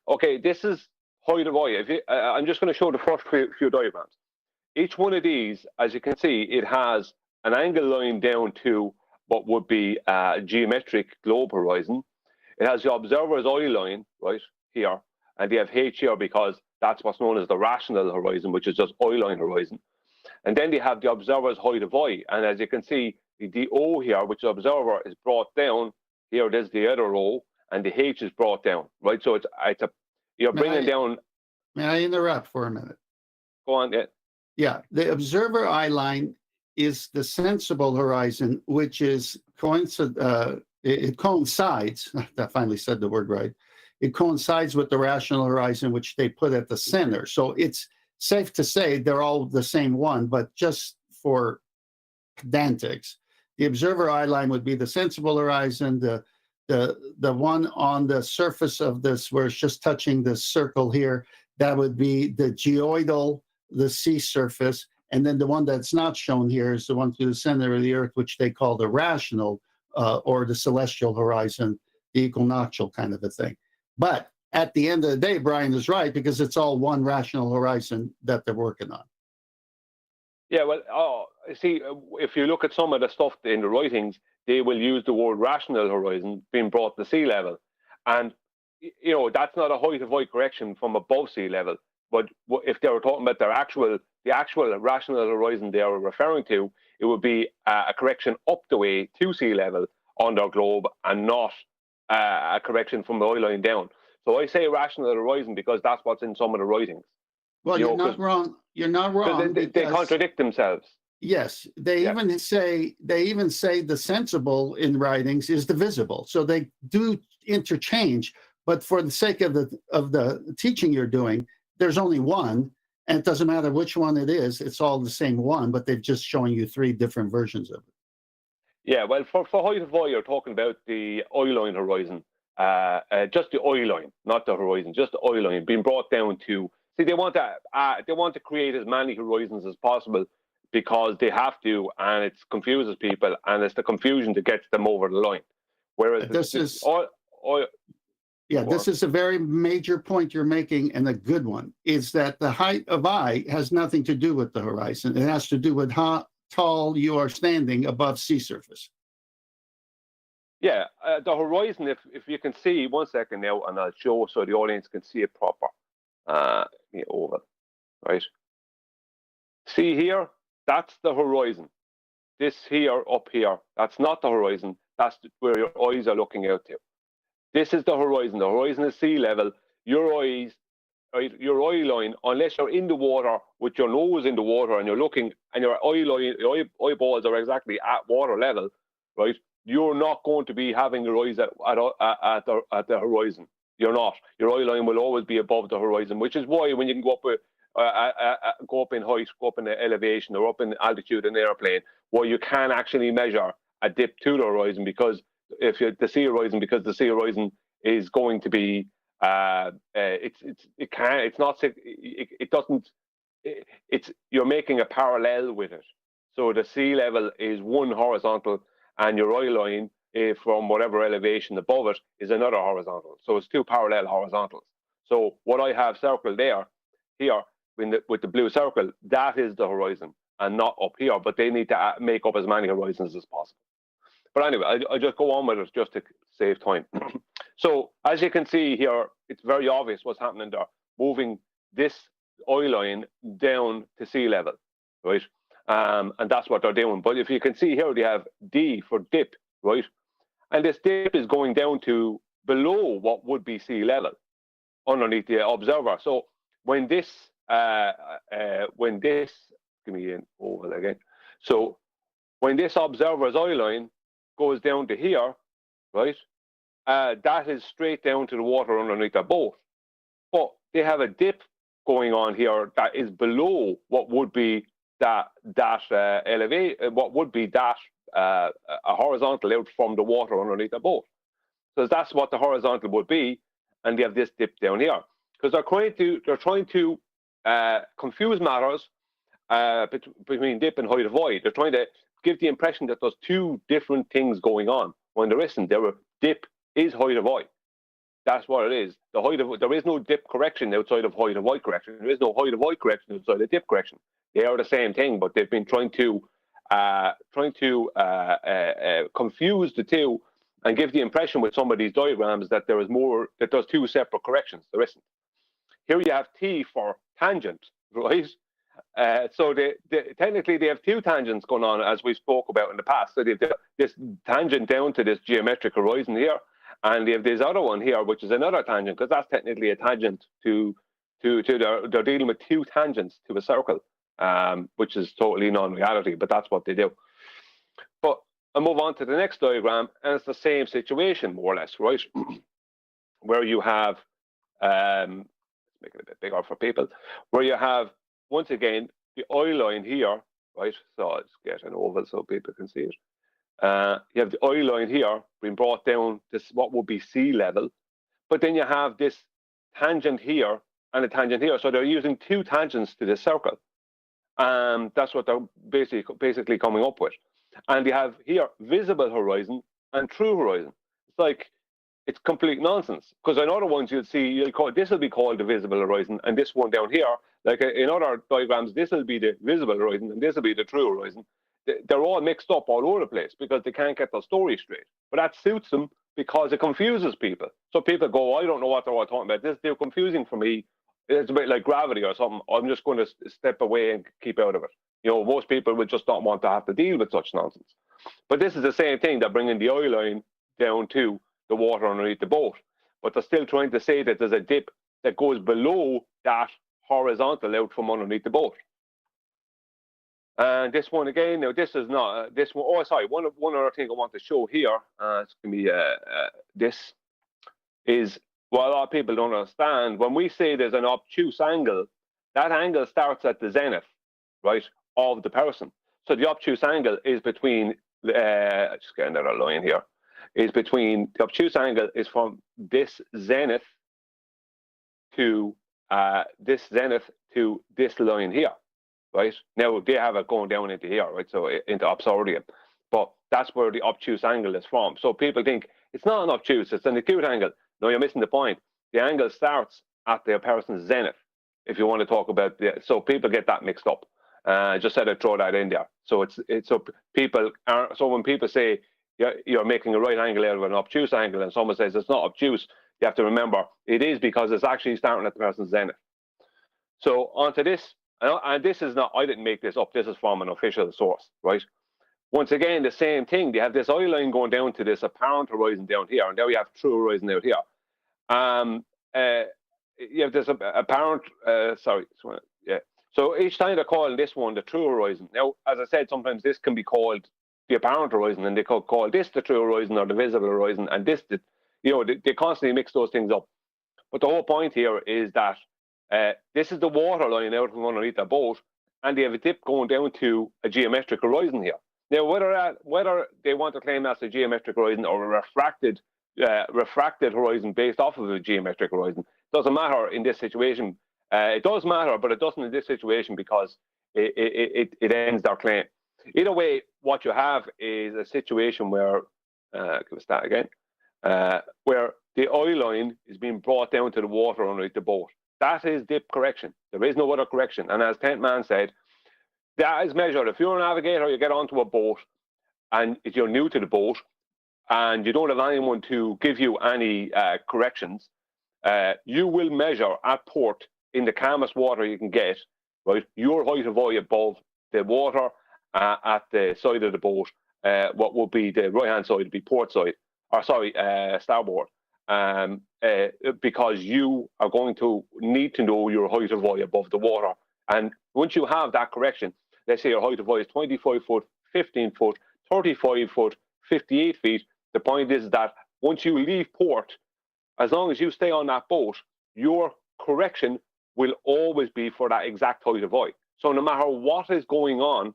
[SPEAKER 4] Okay, this is height of eye. I'm just going to show the first few diagrams. Each one of these, as you can see, it has an angle line down to what would be a geometric globe horizon. It has the observer's eye line right here, and they have H here because That's what's known as the rational horizon, which is just eye line horizon. And then they have the observer's height of eye. And as you can see, the O here, which the observer is brought down. Here, there's the other O, and the H is brought down, right? So you're bringing down.
[SPEAKER 2] May I interrupt for a minute?
[SPEAKER 4] Go on, yeah.
[SPEAKER 2] Yeah, the observer eye line is the sensible horizon, which is it coincides. I finally said the word right. It coincides with the rational horizon, which they put at the center. So it's safe to say they're all the same one, but just for pedantics, the observer eye line would be the sensible horizon. The one on the surface of this, where it's just touching the circle here, that would be the geoidal, the sea surface. And then the one that's not shown here is the one through the center of the Earth, which they call the rational or the celestial horizon, the equinoctial kind of a thing. But at the end of the day, Brian is right, because it's all one rational horizon that they're working on.
[SPEAKER 4] Yeah, well, see, if you look at some of the stuff in the writings, they will use the word rational horizon being brought to sea level. And, you know, that's not a height of eye correction from above sea level. But if they were talking about the actual rational horizon they are referring to, it would be a correction up the way to sea level on their globe, and not a correction from the eye line down. So I say rational horizon because that's what's in some of the writings.
[SPEAKER 2] Well, you're not wrong. You're not wrong.
[SPEAKER 4] They contradict themselves.
[SPEAKER 2] Yes, they even say the sensible in writings is the visible. So they do interchange, but for the sake of the teaching you're doing, there's only one, and it doesn't matter which one it is. It's all the same one, but they're just showing you three different versions of it.
[SPEAKER 4] Yeah, well, for height of eye, you're talking about the eye line horizon, just the eye line, not the horizon, just the eye line being brought down to. See, they want to create as many horizons as possible because they have to, and it confuses people, and it's the confusion that gets them over the line. Whereas
[SPEAKER 2] this is a very major point you're making, and a good one, is that the height of eye has nothing to do with the horizon. It has to do with how tall you are standing above sea surface.
[SPEAKER 4] Yeah, the horizon, if you can see, 1 second now, and I'll show so the audience can see it proper. Over, right? See here, that's the horizon. This here, up here, that's not the horizon. That's where your eyes are looking out to. This is the horizon. The horizon is sea level. Your eyes, right, your eye line, unless you're in the water with your nose in the water and you're looking, and your eye line, your eyeballs are exactly at water level, right? You're not going to be having your eyes at the horizon. You're not. Your eye line will always be above the horizon, which is why when you can go up in height, go up in elevation, or up in altitude in an airplane, where you can actually measure a dip to the horizon, because the sea horizon is going to be you're making a parallel with it. So the sea level is one horizontal, and your eye line, from whatever elevation above it, is another horizontal. So it's two parallel horizontals. So what I have circled here with the blue circle, that is the horizon, and not up here. But they need to make up as many horizons as possible. But anyway, I just go on with it just to save time. So as you can see here, it's very obvious what's happening there, moving this eye line down to sea level, right? And that's what they're doing. But if you can see here, they have D for dip, right? And this dip is going down to below what would be sea level underneath the observer. So when this, give me an oval again. So when this observer's eye line goes down to here, right, that is straight down to the water underneath the boat. But they have a dip going on here that is below what would be a horizontal out from the water underneath the boat. So that's what the horizontal would be, and they have this dip down here because they're trying to confuse matters between dip and height of eye. They're trying to give the impression that there's two different things going on when there isn't. Dip is height of eye. That's what it is. There is no dip correction outside of height of eye correction. There is no height of eye correction outside of dip correction. They are the same thing, but they've been trying to confuse the two and give the impression with some of these diagrams that there's two separate corrections. There isn't. here you have T for tangent, right? So technically they have two tangents going on, as we spoke about in the past. So they have this tangent down to this geometric horizon here, and they have this other one here, which is another tangent, because that's technically a tangent to they're dealing with two tangents to a circle, which is totally non-reality, but that's what they do. But I'll move on to the next diagram, and it's the same situation, more or less, right? Where you have, let's make it a bit bigger for people, where you have, once again, the eye line here, right? So let's get an oval so people can see it. You have the eye line here being brought down to what would be sea level, but then you have this tangent here and a tangent here. So they're using two tangents to this circle. That's what they're basically coming up with. And you have here visible horizon and true horizon. It's like, it's complete nonsense, because in other ones you'd see, this will be called the visible horizon, and this one down here, like in other diagrams, this will be the visible horizon and this will be the true horizon. They're all mixed up all over the place because they can't get their story straight. But that suits them because it confuses people. So people go, I don't know what they're all talking about. They're confusing for me. It's a bit like gravity or something. I'm just going to step away and keep out of it. Most people would just not want to have to deal with such nonsense. But this is the same thing. They're bringing the eye line down to the water underneath the boat, but they're still trying to say that there's a dip that goes below that horizontal out from underneath the boat. And this one again, now this is not this one. Oh, sorry. One other thing I want to show here. It's gonna be this is what a lot of people don't understand. When we say there's an obtuse angle, that angle starts at the zenith, right, of the person. So the obtuse angle is between. Just get another line here. Is between the obtuse angle is from this zenith to this line here, right? Now they have it going down into here, right? So into absurdum, but that's where the obtuse angle is from. So people think it's not an obtuse; it's an acute angle. No, you're missing the point. The angle starts at the person's zenith. If you want to talk about so people get that mixed up. Just said I'd throw that in there. So so people are. So when people say you're making a right angle out of an obtuse angle, and someone says it's not obtuse, you have to remember it is, because it's actually starting at the person's zenith. So onto this, and this is not, I didn't make this up, this is from an official source, right? Once again, the same thing, they have this eye line going down to this apparent horizon down here, and now we have true horizon out here. You have this apparent, so each time they're calling this one the true horizon. Now, as I said, sometimes this can be called the apparent horizon, and they could call this the true horizon or the visible horizon, and this, they constantly mix those things up. But the whole point here is that this is the water line out from underneath the boat, and they have a dip going down to a geometric horizon here. Now, whether they want to claim that's a geometric horizon or a refracted horizon based off of a geometric horizon, doesn't matter in this situation. It does matter, but it doesn't in this situation, because it ends their claim. Either way, what you have is a situation where, give us that again, where the eye line is being brought down to the water underneath the boat. That is dip correction. There is no other correction. And as Tent Man said, that is measured. If you're a navigator, you get onto a boat, and if you're new to the boat, and you don't have anyone to give you any corrections, you will measure at port, in the calmest water you can get, right, your height of eye above the water at the side of the boat. What would be the right-hand side would be port side, or sorry, starboard, because you are going to need to know your height of eye above the water. And once you have that correction, let's say your height of eye is 25 foot, 15 foot, 35 foot, 58 feet, the point is that once you leave port, as long as you stay on that boat, your correction will always be for that exact height of eye. So no matter what is going on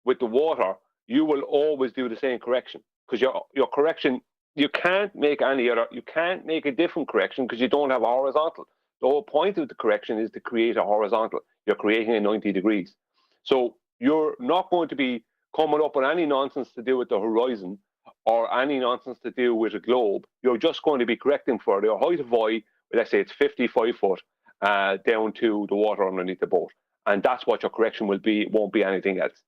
[SPEAKER 4] with the water, you will always do the same correction, because your correction, you can't make a different correction because you don't have a horizontal. The whole point of the correction is to create a horizontal. You're creating a 90 degrees. So you're not going to be coming up with any nonsense to do with the horizon or any nonsense to do with a globe. You're just going to be correcting for your height of eye. Let's say it's 55 foot down to the water underneath the boat. And that's what your correction will be. It won't be anything else.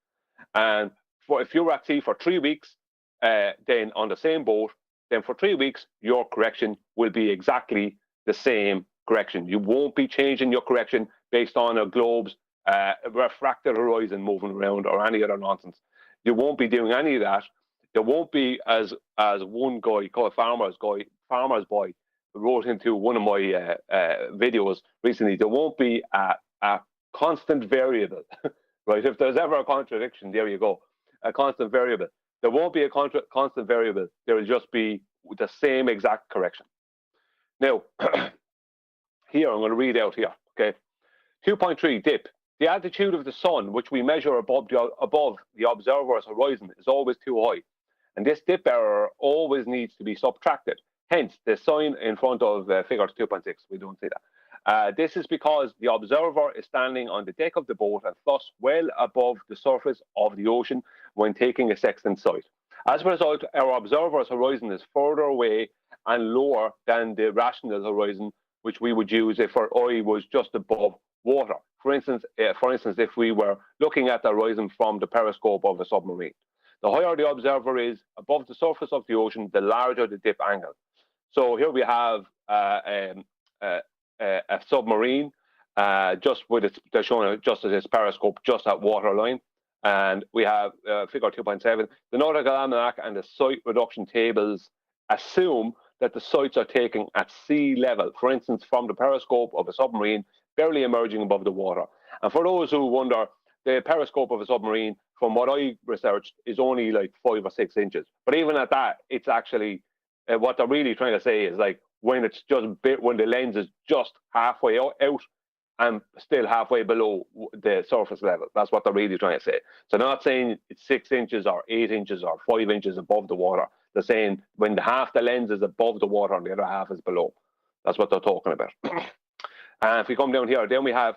[SPEAKER 4] And if you're at sea for 3 weeks, then on the same boat, then for 3 weeks, your correction will be exactly the same correction. You won't be changing your correction based on a globe's refracted horizon moving around or any other nonsense. You won't be doing any of that. There won't be, as one guy called Farmer's Boy wrote into one of my videos recently, there won't be a constant variable, right? If there's ever a contradiction, there you go, a constant variable. There won't be a constant variable. There will just be the same exact correction. Now, here, I'm going to read out here, okay? 2.3, dip. The altitude of the sun, which we measure above the observer's horizon, is always too high. And this dip error always needs to be subtracted. Hence, the sign in front of figure 2.6, we don't see that. This is because the observer is standing on the deck of the boat and thus well above the surface of the ocean when taking a sextant sight. As a result, our observer's horizon is further away and lower than the rational horizon, which we would use if our eye was just above water. For instance, if we were looking at the horizon from the periscope of a submarine. The higher the observer is above the surface of the ocean, the larger the dip angle. So here we have a submarine, just with they're showing it just as its periscope, just at waterline. And we have figure 2.7. The Nautical Almanac and the sight reduction tables assume that the sights are taken at sea level, for instance, from the periscope of a submarine, barely emerging above the water. And for those who wonder, the periscope of a submarine, from what I researched, is only like 5 or 6 inches. But even at that, it's actually, what they're really trying to say is like when it's just when the lens is just halfway out and still halfway below the surface level. That's what they're really trying to say. So they're not saying it's 6 inches or 8 inches or 5 inches above the water. They're saying when half the lens is above the water and the other half is below. That's what they're talking about. And if we come down here, then we have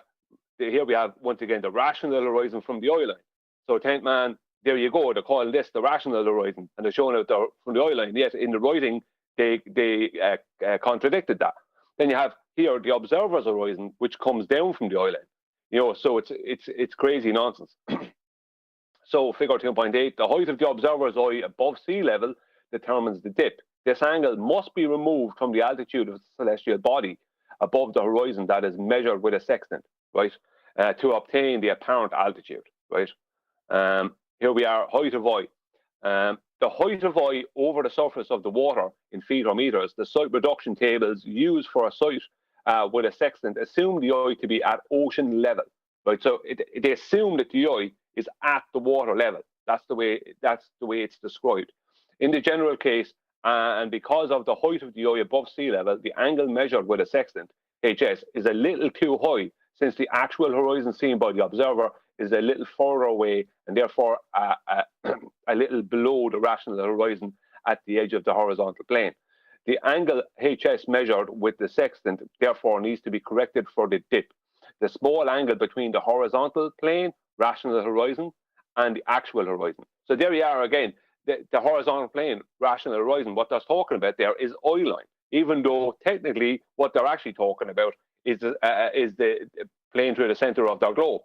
[SPEAKER 4] once again the rational horizon from the eye line. So tent man, there you go. They're calling this the rational horizon, and they're showing it from the eye line. Yet in the writing, they contradicted that. Then you have here the observer's horizon, which comes down from the eye line. You know, so it's crazy nonsense. So figure 2.8, the height of the observer's eye above sea level determines the dip. This angle must be removed from the altitude of the celestial body above the horizon that is measured with a sextant, right, to obtain the apparent altitude, right? Here we are, height of eye. The height of eye over the surface of the water in feet or meters, the sight reduction tables used for a sight with a sextant assume the eye to be at ocean level, right? So they assume that the eye is at the water level. That's the way it's described. In the general case, and because of the height of the eye above sea level, the angle measured with a sextant, HS, is a little too high, since the actual horizon seen by the observer is a little further away and therefore a little below the rational horizon at the edge of the horizontal plane. The angle HS measured with the sextant therefore needs to be corrected for the dip. The small angle between the horizontal plane, rational horizon, and the actual horizon. So there you are again. The horizontal plane, rational horizon, what they're talking about there is eye line, even though technically what they're actually talking about is the plane through the center of their globe.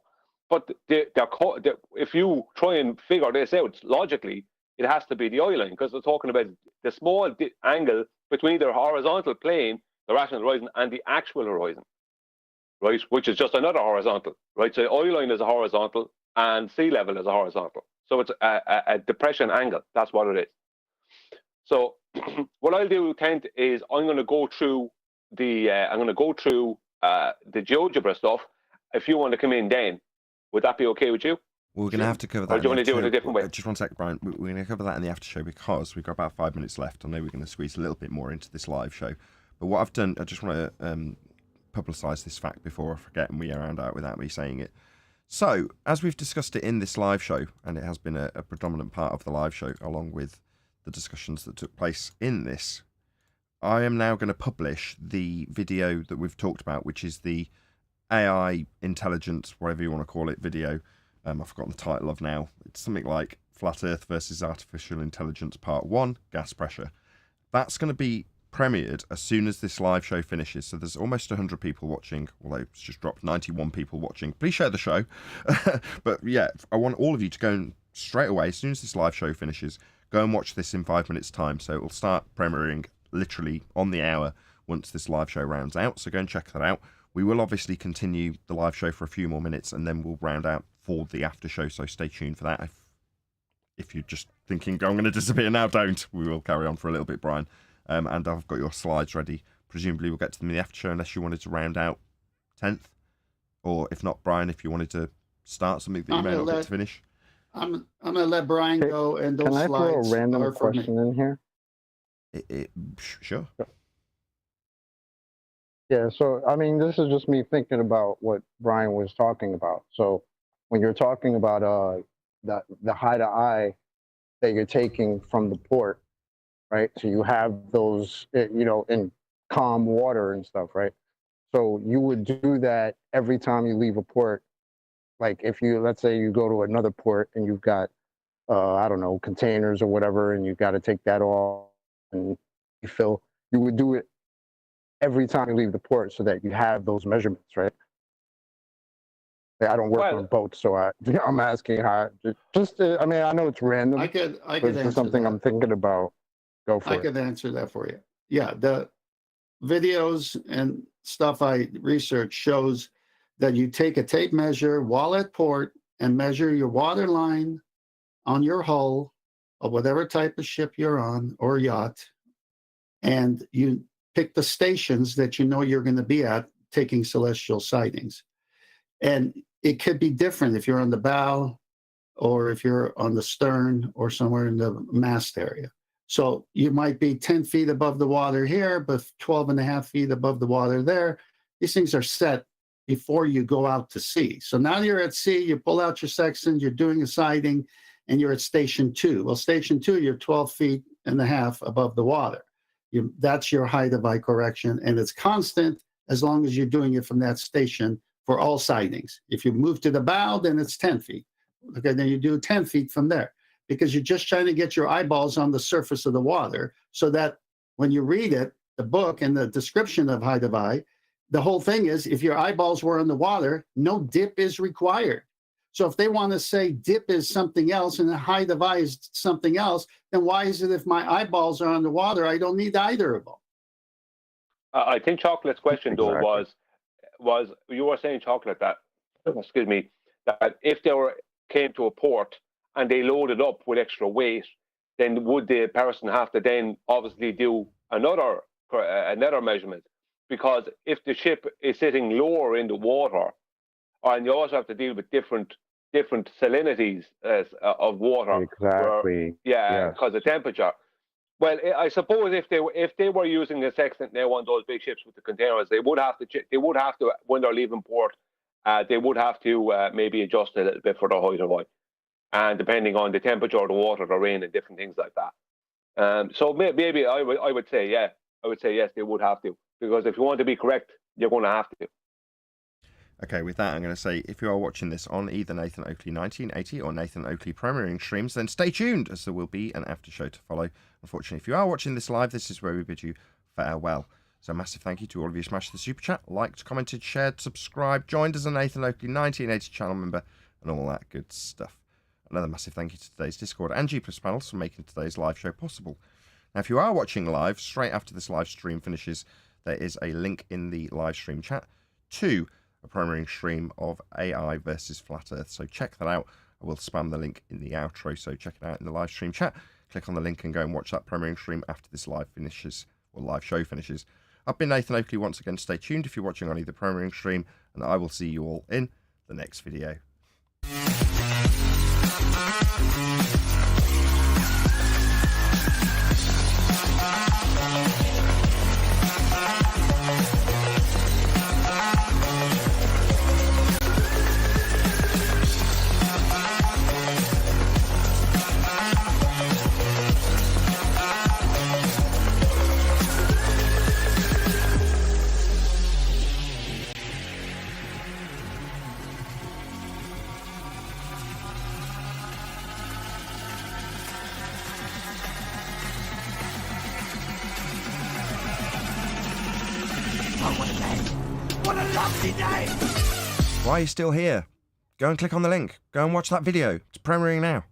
[SPEAKER 4] But if you try and figure this out logically, it has to be the eye line, because they're talking about the small angle between the horizontal plane, the rational horizon, and the actual horizon, right? Which is just another horizontal, right? So eye line is a horizontal and sea level is a horizontal. So it's a depression angle. That's what it is. So what I'll do, Kent, is I'm going to go through the GeoGebra stuff. If you want to come in, then would that be okay with you?
[SPEAKER 1] Well, we're going to have to cover that.
[SPEAKER 4] Or do you want to do it a different way?
[SPEAKER 1] Just one sec, Brian. We're going to cover that in the after show because we've got about 5 minutes left. I know we're going to squeeze a little bit more into this live show. But what I've done, I just want to publicise this fact before I forget and we round out without me saying it. So, as we've discussed it in this live show, and it has been a predominant part of the live show, along with the discussions that took place in this, I am now going to publish the video that we've talked about, which is the AI intelligence, whatever you want to call it, video. I've forgotten the title of now. It's something like Flat Earth versus Artificial Intelligence Part 1, Gas Pressure. That's going to be premiered as soon as this live show finishes. So there's almost 100 people watching, although it's just dropped 91 people watching. Please share the show. But yeah, I want all of you to go and straight away, as soon as this live show finishes, go and watch this in 5 minutes time. So it will start premiering literally on the hour once this live show rounds out. So go and check that out. We will obviously continue the live show for a few more minutes, and then we'll round out for the after show. So stay tuned for that. If you're just thinking, I'm going to disappear now, don't. We will carry on for a little bit, Brian. And I've got your slides ready. Presumably we'll get to them in the after show, unless you wanted to round out 10th. Or if not, Brian, if you wanted to start something that you may not get to finish.
[SPEAKER 2] I'm going to let Brian go, and those
[SPEAKER 5] Can I
[SPEAKER 2] slides
[SPEAKER 5] throw a random
[SPEAKER 2] are for me.
[SPEAKER 5] question in here?
[SPEAKER 1] Sure.
[SPEAKER 5] Yeah, so I mean, this is just me thinking about what Brian was talking about. So when you're talking about the high to eye that you're taking from the port, right? So you have those, in calm water and stuff, right? So you would do that every time you leave a port. Like if you, let's say you go to another port and you've got, I don't know, containers or whatever, and you got to take that off and you fill, you would do it every time you leave the port so that you have those measurements, right? I don't work on boats, so I'm asking how. I mean, I know it's random.
[SPEAKER 2] I could
[SPEAKER 5] answer something that. I'm thinking about. Go for it.
[SPEAKER 2] I could answer that for you. Yeah, the videos and stuff I research shows that you take a tape measure while at port and measure your water line on your hull of whatever type of ship you're on or yacht, and you pick the stations that you know you're going to be at taking celestial sightings. And it could be different if you're on the bow or if you're on the stern or somewhere in the mast area. So you might be 10 feet above the water here, but 12 and a half feet above the water there. These things are set before you go out to sea. So now you're at sea, you pull out your sextant, you're doing a sighting, and you're at station 2. Well, station 2, you're 12 feet and a half above the water. That's your height of eye correction, and it's constant as long as you're doing it from that station for all sightings. If you move to the bow, then it's 10 feet. Okay, then you do 10 feet from there, because you're just trying to get your eyeballs on the surface of the water so that when you read it, the book and the description of height of eye, the whole thing is if your eyeballs were in the water, no dip is required. So if they want to say dip is something else and the height of eye is something else, then why is it if my eyeballs are on the water, I don't need either of them?
[SPEAKER 4] I think Chocolate's question, though, was you were saying, Chocolate, that, excuse me, that if they came to a port and they loaded up with extra weight, then would the person have to then obviously do another measurement? Because if the ship is sitting lower in the water, and you also have to deal with different salinities of water.
[SPEAKER 5] Exactly.
[SPEAKER 4] Because of temperature. Well, I suppose if they were using a sextant now on those big ships with the containers, they would have to when they're leaving port, they would have to maybe adjust a little bit for the height of eye, and depending on the temperature of the water they're in and different things like that. So maybe I would say yes, they would have to, because if you want to be correct, you're going to have to.
[SPEAKER 1] Okay, with that, I'm going to say, if you are watching this on either Nathan Oakley 1980 or Nathan Oakley premiering streams, then stay tuned, as there will be an after show to follow. Unfortunately, if you are watching this live, this is where we bid you farewell. So massive thank you to all of you who smashed the super chat, liked, commented, shared, subscribed, joined as a Nathan Oakley 1980 channel member, and all that good stuff. Another massive thank you to today's Discord and G+ panels for making today's live show possible. Now, if you are watching live, straight after this live stream finishes, there is a link in the live stream chat to a premiering stream of AI versus Flat Earth. So check that out. I will spam the link in the outro, so check it out in the live stream chat. Click on the link and go and watch that premiering stream after this live finishes, or live show finishes. I've been Nathan Oakley once again. Stay tuned if you're watching on either premiering stream, and I will see you all in the next video. Why are you still here? Go and click on the link. Go and watch that video. It's premiering now.